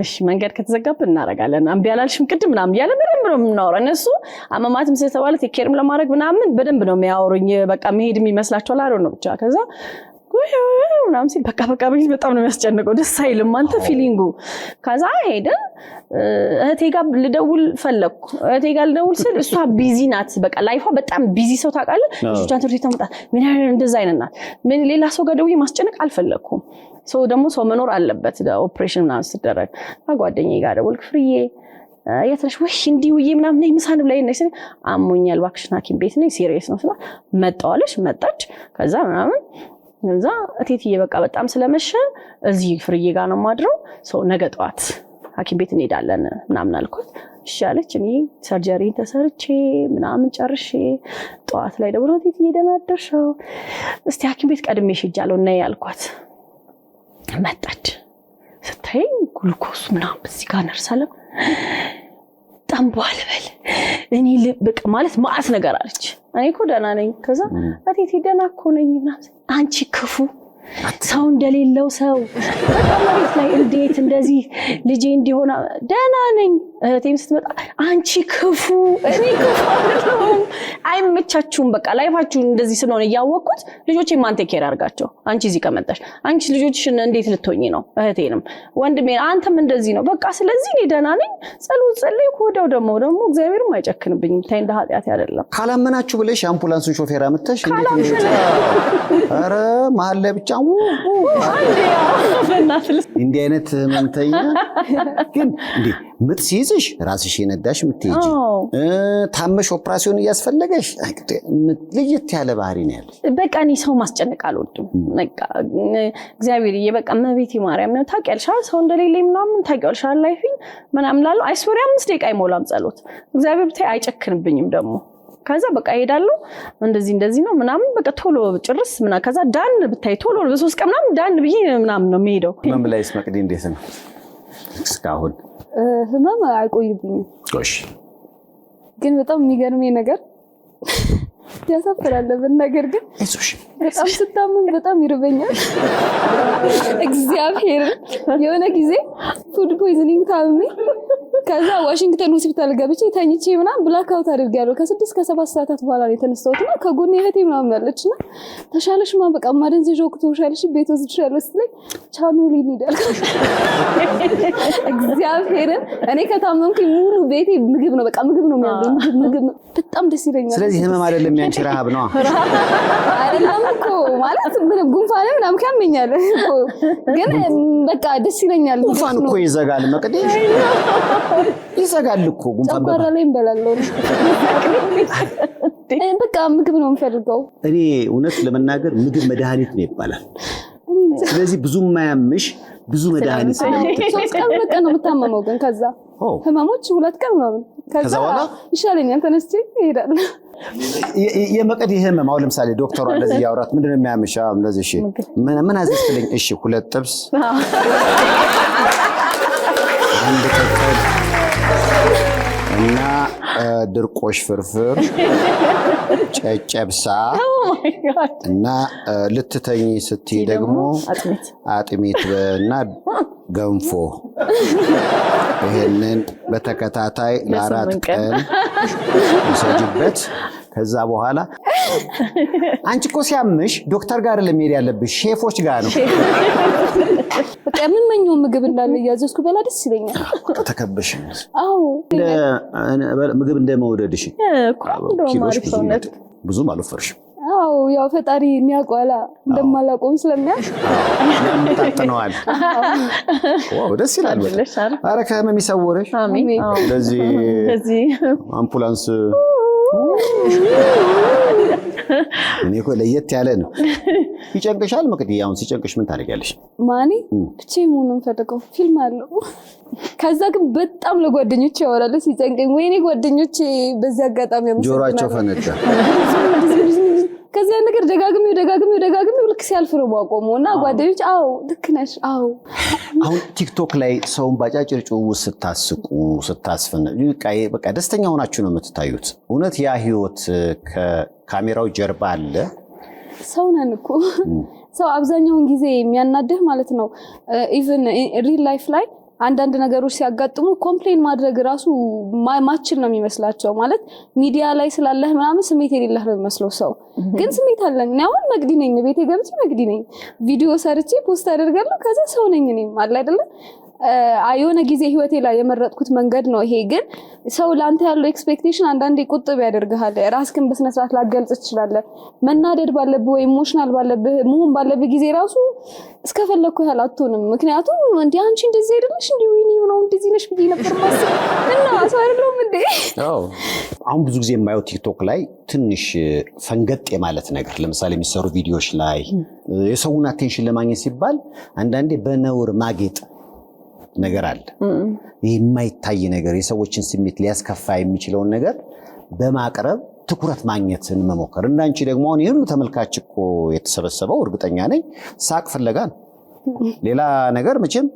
እሺ መንገድ ከተዘጋብን እናረጋለን አምቢ ያላልሽም ቅድም ምናምን ያለ በደንብ ነው የምናወራው። እነሱ አመማትም ስለተባለ ቴኬርም ለማድረግ ምናምን በደንብ ነው የሚያወሩኝ። በቃ መሄድ የሚመስላቸው አላረው ነው ብቻ። ከዛ ምናምን ሲል በቃ በጣም ነው የሚያስጨንቀው። ደስ አይልም አንተ ፊሊንጉ። ከዛ ሄደን እህቴ ጋር ልደውል ፈለኩ። እህቴ ጋር ልደውል ስል እሷ ቢዚ ናት። በቃ ላይፏ በጣም ቢዚ ሰው ታውቃለህ። ልጆቿን ትምህርት ቤት ተመጣጣ ምን እንደዛ አይነት ናት። ምን ሌላ ሰው ጋር ደውዬ ማስጨነቅ አልፈለኩም። ሰው ደግሞ ሰው መኖር አለበት ኦፕሬሽን ምናምን ሲደረግ። ጓደኛዬ ጋር ደወልኩ። ፍርዬ የት ነሽ? ወይ እንዲህ ውዬ ምናምን ነኝ ምሳን ብላኝ ነኝ ስል አሞኛል እባክሽን ሐኪም ቤት ነኝ ሲሪየስ ነው ስላ መጣዋለሽ መጣች። ከዛ ምናምን ከዛ እቴትዬ በቃ በጣም ስለመሸ እዚህ ፍርዬ ጋር ነው ማድረው ሰው ነገ ጠዋት ሐኪም ቤት እንሄዳለን ምናምን አልኳት። እሺ አለች። እኔ ሰርጀሪ ተሰርቼ ምናምን ጨርሼ ጠዋት ላይ ደውሎ እቴትዬ ደህና አደርሻው እስቲ ሐኪም ቤት ቀድሜሽ ሄጃለሁ ነይ አልኳት። መጣች። ስታይ ግሉኮስ ምናምን በዚህ ጋር ነርሳለም ጠንቧል በል እኔ ልብቅ ማለት ማአት ነገር አለች። እኔ እኮ ደህና ነኝ። ከዛ እቴቴ ደህና እኮ ነኝ ምናምን አንቺ ክፉ ሰው እንደሌለው ሰው ማለት ላይ እንዴት እንደዚህ ልጄ እንዲሆን ደህና ነኝ። እህቴም ስትመጣ አንቺ ክፉ እኔ ክፉ አይደለም። አይመቻችሁም በቃ ላይፋችሁ እንደዚህ ስለሆነ ያወቅኩት ልጆቼ ማን ቴክ ኬር አድርጋቸው አንቺ እዚህ ከመጣሽ አንቺ ልጆችሽን እንዴት ልትሆኚ ነው? እህቴንም ወንድሜ አንተም እንደዚህ ነው በቃ ስለዚህ እኔ ደህና ነኝ። ጸሎት ጸልይ ወደው ደግሞ እግዚአብሔርም አይጨክንብኝም። ታይ እንደ ኃጢአት አይደለም። ካላመናችሁ ብለሽ አምቡላንሱን ሾፌር አመጣሽ እንዴት አረ መሀል ላይ ብቻ እንዲህ አይነት ህመምተኛ ግን እንዴ ምጥ ሲይዝሽ ራስሽ የነዳሽ ምትሄጂ ታመሽ ኦፕራሲዮን እያስፈለገሽ ለየት ያለ ባህሪ ነው ያለሽ። በቃ እኔ ሰው ማስጨነቅ አልወድም። በቃ እግዚአብሔርዬ በቃ መቤቴ ማርያም ነው ታውቂያለሽ ሰው እንደሌለኝ ምናምን ታውቂያለሽ ላይፊ ምናምን ላለው አይስወሪ 5 ደቂቃ አይሞላም ጸሎት እግዚአብሔር ብታይ አይጨክንብኝም ደግሞ ከዛ በቃ ሄዳለሁ እንደዚህ ነው ምናምን በቃ ቶሎ ጭርስ ምናምን ከዛ ዳን ብታይ ቶሎ በ3 ቀን ምናምን ዳን ብዬ ምናምን ነው የሚሄደው። ህመም ላይ ስመቅዲ እንዴት ነው እስካሁን? ህመም አይቆይብኝም። እሺ ግን በጣም የሚገርመኝ ነገር ያሳፍራል ነገር ግን በጣም ስታመም በጣም ይርበኛል። እግዚአብሔር የሆነ ጊዜ ፉድ ፖይዝኒንግ ታምሜ ከዛ ዋሽንግተን ሆስፒታል ገብቼ ተኝቼ ምናምን ብላክ አውት አድርጌያለሁ። ከ6 እስከ 7 ሰዓታት በኋላ ነው የተነሳሁትና ከጎኔ እህቴ ምናምን ያለችና ተሻለሽ ማን በቃ ማደንዘዥ ወቅቶሻልሽ ቤት ወስድሻለሁ ስትለኝ ቻኑሊ ይላል። እግዚአብሔር እኔ ከታመምኩኝ ሙሉ ቤቴ ምግብ ነው በቃ ምግብ ነው የሚያለው ምግብ ነው በጣም ደስ ይለኛል። ስለዚህ ህመም አይደለም ያንቺ ረሃብ ነው አይደለም እኮ ማለት ምንም ጉንፋን ምናምን ካመኛል ግን በቃ ደስ ይለኛል። ጉንፋን እኮ ይዘጋል መቅዲ ይዘጋል እኮ ጉንፋን ጨጓራ ላይ እንበላለው በቃ ምግብ ነው የምፈልገው። እኔ እውነት ለመናገር ምግብ መድኃኒት ነው ይባላል። ስለዚህ ብዙ ማያምሽ ብዙ መድኃኒት ነው። 3 ቀን በቃ ነው የምታመመው ግን ከዛ ህመሞች 2 ቀን ምናምን ከዛ ይሻለኛል ተነስቼ እሄዳለሁ። የመቅዲ ህመም አሁን ለምሳሌ ዶክተሯ እንደዚህ ያወራት ምንድነው የሚያምሽ? እንደዚህ እሺ ምን አዘዝክልኝ? እሺ 2 ጥብስ አንድ ቅቅል እና ድርቆሽ ፍርፍር ጨጨብሳ እና ልትተኝ ስትይ ደግሞ አጥሚት እና ገንፎ ይሄንን በተከታታይ ለ4 ቀን ይሰጅበት። ከዛ በኋላ አንቺ እኮ ሲያምሽ ዶክተር ጋር ለመሄድ ያለብሽ ሼፎች ጋር ነው። በቃ ምን መኘው ምግብ እንዳለ ያዘዝኩ በላ ደስ ይለኛል። ተከበሽ አዎ ምግብ እንደመወደድሽ ኪሎሽ ብዙም አልወፈርሽም። አዎ ያው ፈጣሪ የሚያቋላ እንደማላቆም ስለሚያሽ ያምጣጥነዋል። ዋው ደስ ይላል። አረ ከህመም ይሰውርሽ። አሜን። ለዚህ አምቡላንስ እኔ እኮ ለየት ያለ ነው። ይጨንቅሻል መቅዲ? አሁን ሲጨንቅሽ ምን ታደርጊያለሽ? ማኒ ብቻዬን መሆኑን ፈልገው ፊልም አለው። ከዛ ግን በጣም ለጓደኞቼ ያወራል ሲጨንቀኝ። ወይኔ ጓደኞቼ በዚህ አጋጣሚ ጆሮአቸው ፈነዳ። ከዛ ነገር ደጋግሜው ልክ ሲያልፍ ነው ማቆመውና ጓደኞች አዎ ልክ ነሽ አዎ። አሁን ቲክቶክ ላይ ሰውን ባጫጭር ጭውውት ስታስቁ ስታስፈነ በቃ ደስተኛ ሆናችሁ ነው የምትታዩት። እውነት ያ ህይወት ከካሜራው ጀርባ አለ? ሰው ነን እኮ ሰው አብዛኛውን ጊዜ የሚያናድህ ማለት ነው ኢቭን ሪል ላይፍ ላይ አንዳንድ ነገሮች ሲያጋጥሙ ኮምፕሌን ማድረግ ራሱ ማችል ነው የሚመስላቸው ማለት ሚዲያ ላይ ስላለህ ምናምን ስሜት የሌለህ ነው የሚመስለው ሰው ግን ስሜት አለኝ ነው መቅዲ ነኝ ቤቴ ገብቼ መቅዲ ነኝ ቪዲዮ ሰርቼ ፖስት አደርጋለሁ ከዛ ሰው ነኝ እኔም አለ አይደለ አዩነ ጊዜ ህይወቴ ላይ የመረጥኩት መንገድ ነው ይሄ ግን ሰው ላንተ ያለው ኤክስፔክቴሽን አንዳንዴ ቁጥብ ያደርጋል ራስክን በስነ ስርዓት ላገልጽ ይችላል መናደድ ባለብህ ወይ ኢሞሽናል ባለብህ መሆን ባለብህ ጊዜ ራሱ እስከፈለኩ ያህል አትሆንም ምክንያቱም እንዴ አንቺ እንደዚህ አይደለሽ እንዴ ወይኔ ነው እንደዚህ ነሽ ብዬ ነበር ማሰብ እና አሳርሎም እንዴ አሁን ብዙ ጊዜ የማየው ቲክቶክ ላይ ትንሽ ፈንገጥ የማለት ነገር ለምሳሌ የሚሰሩ ቪዲዮዎች ላይ የሰውን አቴንሽን ለማግኘት ሲባል አንዳንዴ በነውር ማጌጥ ነገር አለ የማይታይ ነገር የሰዎችን ስሜት ሊያስከፋ የሚችለውን ነገር በማቅረብ ትኩረት ማግኘትን መሞከር እንዳንቺ ደግሞ አሁን ይሄን ተመልካች እኮ የተሰበሰበው እርግጠኛ ነኝ ሳቅ ፍለጋ ነው ሌላ ነገር መቼም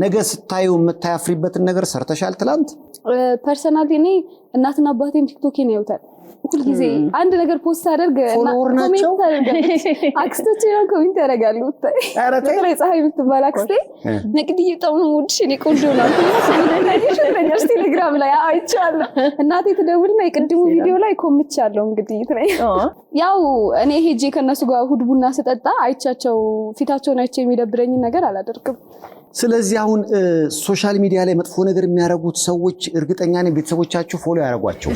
ነገ ስታዩ የምታያፍሪበትን ነገር ሰርተሻል ትላንት ፐርሰናሊ እኔ እናትና አባቴም ቲክቶኬን ያዩታል ሁሉ ጊዜ አንድ ነገር ፖስት አደርግ ኮሜንት አደርጋለሁ አክስቶቼ ነው ኮሜንት ያደርጋሉ ተይ ፀሐይ የምትባል አክስቴ ነቅድዬ በጣም ነው የምወድሽ እኔ ቆንጆ ነው ስለዚህ ቴሌግራም ላይ አይቻለሁ እናቴ ትደውልና የቅድሙ ቪዲዮ ላይ ኮምቻለሁ እንግዲህ ያው እኔ ሄጄ ከነሱ ጋር እሑድ ቡና ስጠጣ አይቻቸው ፊታቸውን አይቼ የሚደብረኝ ነገር አላደርግም ስለዚህ አሁን ሶሻል ሚዲያ ላይ መጥፎ ነገር የሚያደርጉት ሰዎች እርግጠኛ ነኝ ቤተሰቦቻችሁ ፎሎ ያደርጓቸው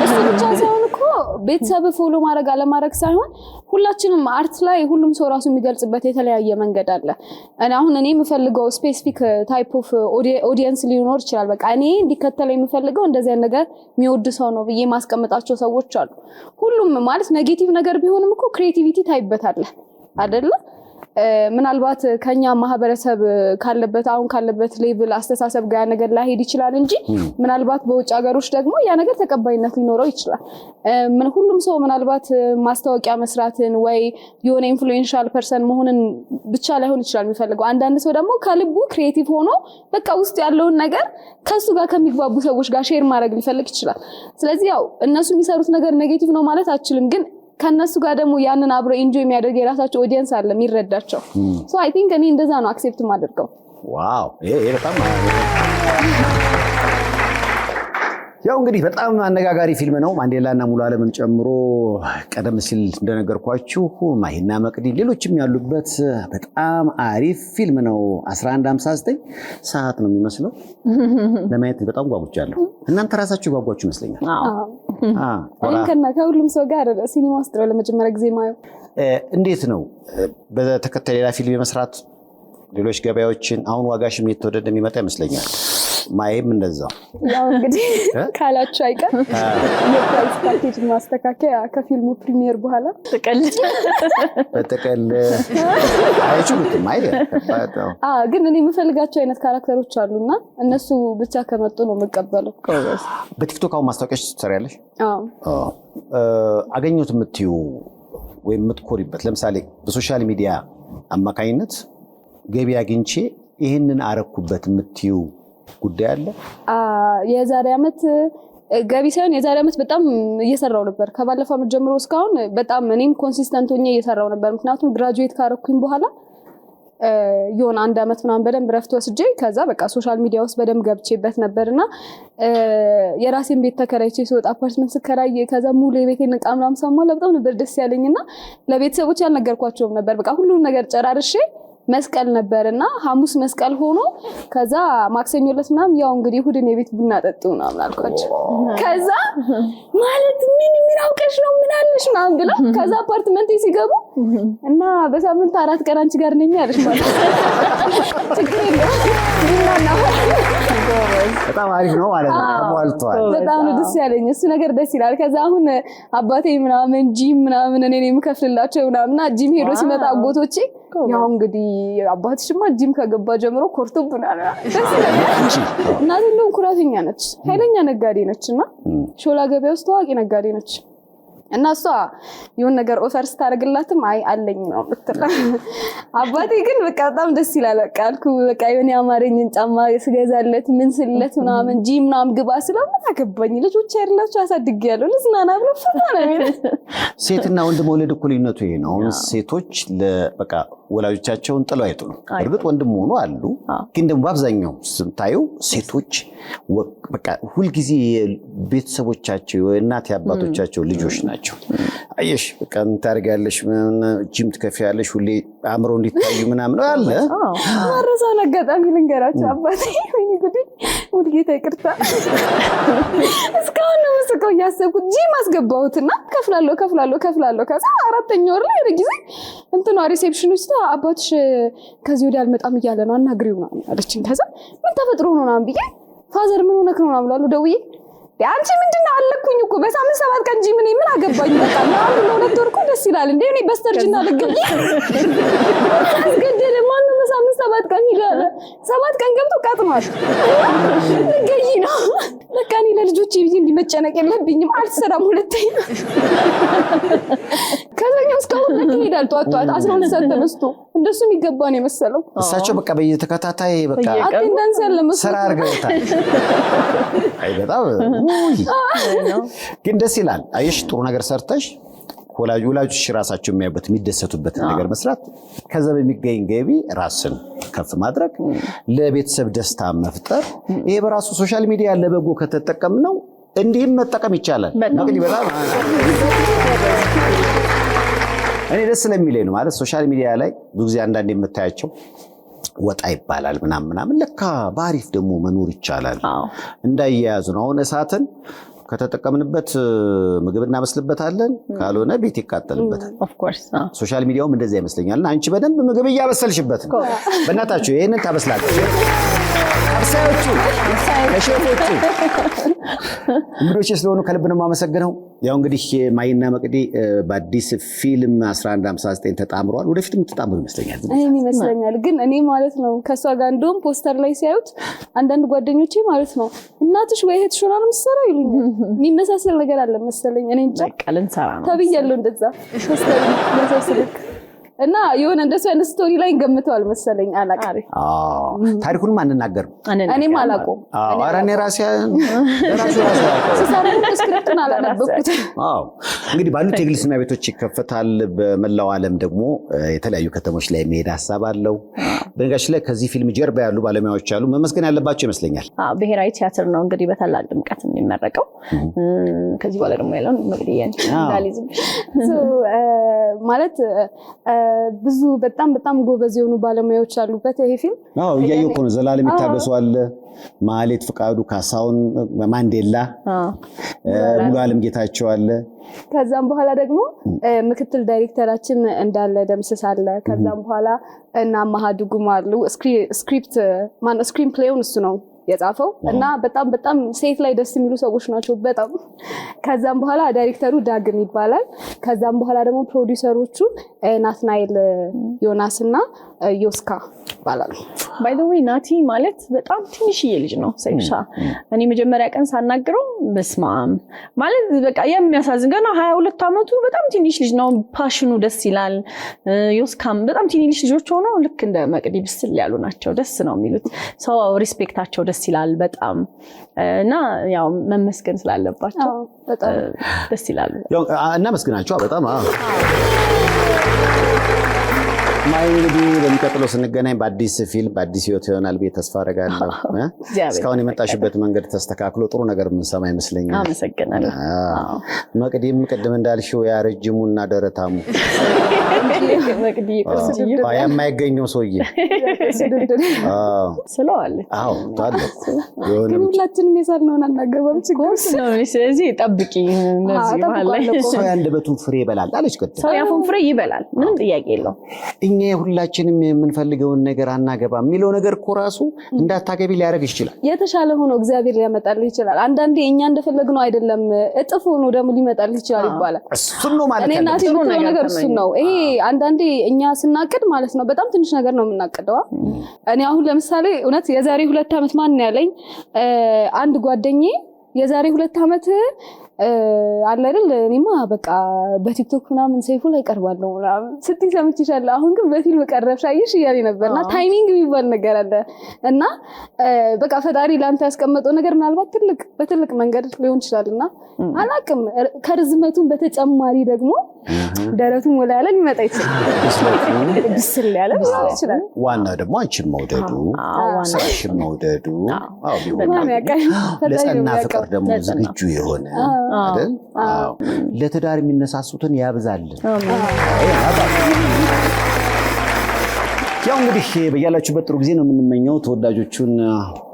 እሱ ብቻ ሳይሆን እኮ ቤተሰብ ፎሎ ማድረግ አለማድረግ ሳይሆን ሁላችንም አርት ላይ ሁሉም ሰው ራሱ የሚገልጽበት የተለያየ መንገድ አለ አሁን እኔ የምፈልገው ስፔሲፊክ ታይፕ ኦፍ ኦዲየንስ ሊኖር ይችላል በቃ እኔ እንዲከተለው የምፈልገው እንደዚህ ነገር የሚወድ ሰው ነው ብዬ ማስቀመጣቸው ሰዎች አሉ ሁሉም ማለት ኔጌቲቭ ነገር ቢሆንም እኮ ክሬቲቪቲ ታይበታል አይደለ ምናልባት ከኛ ማህበረሰብ ካለበት አሁን ካለበት ሌቭል አስተሳሰብ ጋር ነገር ላይ ሄድ ይችላል እንጂ ምናልባት በውጭ ሀገሮች ደግሞ ያ ነገር ተቀባይነት ሊኖረው ይችላል ሁሉም ሰው ምናልባት ማስታወቂያ መስራትን ወይ የሆነ ኢንፍሉዌንሻል ፐርሰን መሆንን ብቻ ላይሆን ይችላል የሚፈልገው አንዳንድ ሰው ደግሞ ከልቡ ክሪኤቲቭ ሆኖ በቃ ውስጥ ያለውን ነገር ከሱ ጋር ከሚግባቡ ሰዎች ጋር ሼር ማድረግ ሊፈልግ ይችላል ስለዚህ ያው እነሱ የሚሰሩት ነገር ኔጌቲቭ ነው ማለት አችልም ግን ከነሱ ጋር ደግሞ ያንን አብሮ ኢንጆይ የሚያደርግ የራሳቸው ኦዲየንስ አለ የሚረዳቸው ሶ አይ ቲንክ እኔ እንደዛ ነው አክሴፕት ማድረገው ዋው ይሄ በጣም ያው እንግዲህ በጣም አነጋጋሪ ፊልም ነው ማንዴላና ሙሉ ዓለምን ጨምሮ ቀደም ሲል እንደነገርኳችሁ ማሂና መቅዲ ሌሎችም ያሉበት በጣም አሪፍ ፊልም ነው 11:59 ሰዓት ነው የሚመስለው ለማየት በጣም ጓጉቻለሁ እናንተ ራሳችሁ ጓጓችሁ ይመስለኛል እንከና ከሁሉም ሰው ጋር ሲኒማ ውስጥ ለመጀመሪያ ጊዜ ማየው እንዴት ነው በተከታታይ ሌላ ፊልም የመስራት ሌሎች ገበያዎችን አሁን ዋጋሽም እየተወደደ የሚመጣ ይመስለኛል ማይም እንደዛው ያው እንግዲህ ካላችሁ አይቀር የፕራይስ ፓኬጅ ማስተካከያ ከፊልሙ ፕሪሚየር በኋላ በተቀል አይችሉትም አይደል ግን እኔ የምፈልጋቸው አይነት ካራክተሮች አሉና እነሱ ብቻ ከመጡ ነው መቀበለው በቲክቶክ አሁን ማስታወቂያዎች ትሰሪያለሽ አገኙት የምትዩ ወይ የምትኮሪበት ለምሳሌ በሶሻል ሚዲያ አማካኝነት ገቢ አግኝቼ ይሄንን አረኩበት የምትዩ ጉዳይ አለ የዛሬ አመት ገቢ ሳይሆን የዛሬ አመት በጣም እየሰራው ነበር ከባለፈው አመት ጀምሮ እስካሁን በጣም እኔም ኮንሲስተንት ሆኜ እየሰራው ነበር ምክንያቱም ግራጁዌት ካረኩኝ በኋላ የሆነ አንድ አመት ምናምን በደንብ ረፍት ወስጄ ከዛ በቃ ሶሻል ሚዲያ ውስጥ በደንብ ገብቼበት ነበርና የራሴን ቤት ተከራይቼ ስወጣ አፓርትመንት ስከራይ ከዛ ሙሉ የቤቴን ዕቃ ምናምን ሳሟላ በጣም ነበር ደስ ያለኝና ለቤተሰቦች ያልነገርኳቸውም ነበር በቃ ሁሉን ነገር ጨራርሼ መስቀል ነበርና ሐሙስ መስቀል ሆኖ ከዛ ማክሰኞ ዕለት ምናምን ያው እንግዲህ እሑድን የቤት ቡና ጠጡ ምናምን አልኳቸው ከዛ ማለት ምን አውቀሽ ነው ምን አለሽ ምናምን ብለው ከዛ አፓርትመንት ሲገቡ እና በሳምንት 4 ቀን አንቺ ጋር ነኝ ያለሽ ማለት ችግር የለም ቡናና በጣም አሪፍ ነው ማለት ነው ተሟልቷል በጣም ደስ ያለኝ እሱ ነገር ደስ ይላል ከዛ አሁን አባቴ ምናምን ጂም ምናምን እኔ የምከፍልላቸው ምናምንና ጂም ሄዶ ሲመጣ አጎቶቼ ያው እንግዲህ አባትሽማ ጂም ከገባ ጀምሮ ኮርቶብናል ደስ ይላል እናቴ እንደውም ኩራተኛ ነች ኃይለኛ ነጋዴ ነችና ሾላ ገበያ ውስጥ ታዋቂ ነጋዴ ነች እና እሷ የሆነ ነገር ኦፈር ስታደርግላትም አይ አለኝ ነው ብትላ አባቴ ግን በቃ በጣም ደስ ይላል በቃ አልኩ በቃ የሆነ አማርኝን ጫማ ስገዛለት ምን ስለት ምናምን ጂም ምናምን ግባ ስለምን አገባኝ ልጆች አይደላችሁ አሳድጌያለሁ ለዝናና ብሎ ፈታ ነው ሴትና ወንድ መውለድ እኮ ልዩነቱ ይሄ ነው ሴቶች በቃ ወላጆቻቸውን ጥለው አይጥሉም። እርግጥ ወንድም ሆኖ አሉ፣ ግን ደግሞ በአብዛኛው ስታዩ ሴቶች በቃ ሁልጊዜ ቤተሰቦቻቸው የእናት አባቶቻቸው ልጆች ናቸው። አየሽ በቃ ታርጋለሽ ጂም ትከፍያለሽ ሁሌ አምሮ እንዲታዩ ምናምን አለ። ማረሳውን አጋጣሚ ልንገራቸው። አባቴ ወይኔ ጉዴ ውድጌታ ይቅርታ እስካሁን ነው መስቀው ያሰብኩት ጂም አስገባሁትና ከፍላለሁ ከዛ 4ኛ ወር ላይ ጊዜ እንትኗ ሪሴፕሽኒስት አባትሽ ከዚህ ወዲያ አልመጣም እያለ ነው አናግሪው ነው አለችኝ። ከዛ ምን ተፈጥሮ ነው ምናምን ብዬ ፋዘር ምን ሆነክ ነው ምናምን አሉ። ደውዬ አንቺ ምንድነው አለኩኝ እኮ በሳምንት 7 ቀን ጂም ምን አገባኝ በቃ አንድ ለሁለት ወር እኮ ደስ ይላል እንዴ እኔ በስተርጅና ልገኝ አስገደለ ማን ነው በሳምንት 7 ቀን ይላል 7 ቀን ገብቶ ቃጥማሽ ልገኝ ነው በቃ እኔ ለልጆቼ ብዬ እንዲመጨነቅ የለብኝም አልሰራም ሁለተኛ ከዛኛው እስካሁን ለክ ይሄዳል ጧት 12 ሰዓት ተነስቶ እንደሱ የሚገባ ነው የመሰለው። እሳቸው በቃ በየተከታታይ በቃ አቴንዳንስ ያለ መስሎ ስራ አርገውታል። አይበጣም ግን ደስ ይላል። አየሽ ጥሩ ነገር ሰርተሽ ወላጆች ራሳቸው የሚያዩበት የሚደሰቱበት ነገር መስራት ከዛ በሚገኝ ገቢ ራስን ከፍ ማድረግ ለቤተሰብ ደስታ መፍጠር ይሄ በራሱ ሶሻል ሚዲያ ለበጎ ከተጠቀምነው እንዲህም መጠቀም ይቻላል። እንግዲህ በጣም እኔ ደስ ስለሚለኝ ነው ማለት ሶሻል ሚዲያ ላይ ብዙ ጊዜ አንዳንድ የምታያቸው ወጣ ይባላል ምናምን ለካ ባሪፍ ደግሞ መኖር ይቻላል እንዳያያዙ ነው። አሁን እሳትን ከተጠቀምንበት ምግብ እናበስልበታለን ካልሆነ ቤት ይቃጠልበታል። ኦፍ ኮርስ ሶሻል ሚዲያውም እንደዛ ይመስለኛልና አንቺ በደንብ ምግብ እያበሰልሽበት ነው። በእናታችሁ ይሄንን ታበስላለች አብሳዮቹ ለሼፎቹ እንግዶች ስለሆኑ ከልብ ነው የማመሰግነው። ያው እንግዲህ ማይና መቅዲ በአዲስ ፊልም 1159 ተጣምረዋል። ወደፊት የምትጣምሩ ይመስለኛል። እኔም ይመስለኛል ግን እኔ ማለት ነው ከሷ ጋር እንደውም ፖስተር ላይ ሲያዩት አንዳንድ ጓደኞቼ ማለት ነው እናትሽ ወይ እህትሽ ሆና ነው የምትሰራው ይሉኛል። የሚመሳሰል ነገር አለ መሰለኝ እኔ እንጃ ቀልን ሰራ ነው ተብያለሁ እንደዛ ፖስተር መሳሰልክ እና የሆነ እንደሱ አይነት ስቶሪ ላይ ገምተዋል መሰለኝ አላቃሪ። ታሪኩንም አንናገር እኔም አላቆም አራኔ ራሴ ሲሳረም ስክሪፕቱን አላነበብኩት። እንግዲህ ባሉት የግል ሲኒማ ቤቶች ይከፈታል። በመላው ዓለም ደግሞ የተለያዩ ከተሞች ላይ መሄድ ሐሳብ አለው። በነገራችን ላይ ከዚህ ፊልም ጀርባ ያሉ ባለሙያዎች አሉ መመስገን ያለባቸው ይመስለኛል። ብሔራዊ ቲያትር ነው እንግዲህ በታላቅ ድምቀት የሚመረቀው። ከዚህ በኋላ ደግሞ ያለው እንግዲህ ዳሊዝም ማለት ብዙ በጣም ጎበዝ የሆኑ ባለሙያዎች አሉበት ይሄ ፊልም። እያየሁ እኮ ነው። ዘላለም ይታገሱ አለ፣ ማህሌት ፍቃዱ፣ ካሳሁን ማንዴላ፣ ሙሉ ዓለም ጌታቸው አለ። ከዛም በኋላ ደግሞ ምክትል ዳይሬክተራችን እንዳለ ደምስስ አለ። ከዛም በኋላ እና ማሃዱጉም አሉ። ስክሪን ፕሌውን እሱ ነው የጻፈው እና በጣም ሴት ላይ ደስ የሚሉ ሰዎች ናቸው በጣም። ከዛም በኋላ ዳይሬክተሩ ዳግም ይባላል። ከዛም በኋላ ደግሞ ፕሮዲዩሰሮቹ ናትናኤል ዮናስና ዮስካ ይባላሉ። ባይ ዘ ዌይ ናቲ ማለት በጣም ትንሽዬ ልጅ ነው ሰይፍሻ። እኔ መጀመሪያ ቀን ሳናግረው በስማም ማለት በቃ የሚያሳዝን ገና 22 አመቱ በጣም ትንሽ ልጅ ነው። ፓሽኑ ደስ ይላል። ዮስካም በጣም ትንሽ ልጆች ሆነው ልክ እንደ መቅዲ ብስል ያሉ ናቸው። ደስ ነው የሚሉት ሰው ሪስፔክታቸው ደስ ይላል በጣም እና ያው መመስገን ስላለባቸው በጣም ደስ ይላል። ያው እናመስግናቸው በጣም ማይ እንግዲህ በሚቀጥለው ስንገናኝ በአዲስ ፊልም በአዲስ ህይወት ይሆናል ብዬ ተስፋ አደርጋለሁ። እስካሁን የመጣሽበት መንገድ ተስተካክሎ ጥሩ ነገር የምንሰማ ይመስለኛል። አመሰግናለሁ። መቅዲም ቅድም እንዳልሽው ያረጅሙና ደረታሙ መቅዲ የማይገኘው ሰውዬ ስለዋለ ታለ ግን ሁላችንም የሳልነውን አናገባም ችግር ነው። ስለዚህ ጠብቂ እነዚህ ማለት ሰው ያንደበቱን ፍሬ ይበላል አለች ቅድም። ሰው ያፉን ፍሬ ይበላል ምንም ጥያቄ የለውም። እኛ ሁላችንም የምንፈልገውን ነገር አናገባ የሚለው ነገር እኮ ራሱ እንዳታገቢ ሊያደርግ ይችላል። የተሻለ ሆኖ እግዚአብሔር ሊያመጣልህ ይችላል። አንዳንዴ እኛ እንደፈለግነው አይደለም እጥፍ ሆኖ ደግሞ ሊመጣልህ ይችላል ይባላል። እሱን ነው ማለት እኔና ጥሩ ነገር እሱ ነው። ይሄ አንዳንዴ እኛ ስናቅድ ማለት ነው በጣም ትንሽ ነገር ነው የምናቅደው። እኔ አሁን ለምሳሌ እውነት የዛሬ 2 አመት ማን ያለኝ አንድ ጓደኛዬ የዛሬ 2 አመት አለ አይደል እኔማ በቃ በቲክቶክ ምናምን ሰይፉ ላይ ቀርባለሁ ምናምን ስትይ ሰምቼሻለሁ አሁን ግን በፊልም ቀረብሽ አየሽ እያለ ነበርና ታይሚንግ የሚባል ነገር አለ እና በቃ ፈጣሪ ላንተ ያስቀመጠው ነገር ምናልባት በትልቅ መንገድ ሊሆን ይችላልና አላቅም ከርዝመቱን በተጨማሪ ደግሞ ደረቱ ሞላ ያለ ሊመጣ ይችላል ብስል ያለ ይችላል ዋና ደግሞ አንቺን መውደዱ ስራሽን መውደዱ ለጸና ፍቅር ደግሞ ዝግጁ የሆነ አይደል ለትዳር የሚነሳሱትን ያብዛልን ያው እንግዲህ በያላችሁበት ጥሩ ጊዜ ነው የምንመኘው ተወዳጆቹን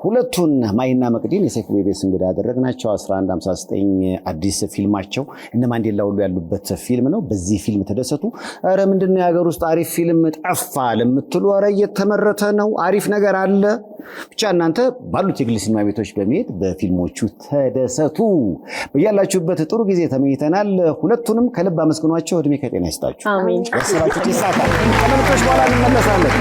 ሁለቱን ማይና መቅዲን የሰይፉ ቤቤስ እንግዳ ያደረግናቸው 1159 አዲስ ፊልማቸው እነ ማንዴላ ሁሉ ያሉበት ፊልም ነው በዚህ ፊልም ተደሰቱ አረ ምንድነው የሀገር ውስጥ አሪፍ ፊልም ጠፋ ለምትሉ አረ እየተመረተ ነው አሪፍ ነገር አለ ብቻ እናንተ ባሉት የግል ሲኒማ ቤቶች በመሄድ በፊልሞቹ ተደሰቱ በያላችሁበት ጥሩ ጊዜ ተመኝተናል ሁለቱንም ከልብ አመስግኗቸው እድሜ ከጤና ይስጣችሁ አሜን ያሰራችሁ ይሳካ ተመልካቾች በኋላ እንመለሳለን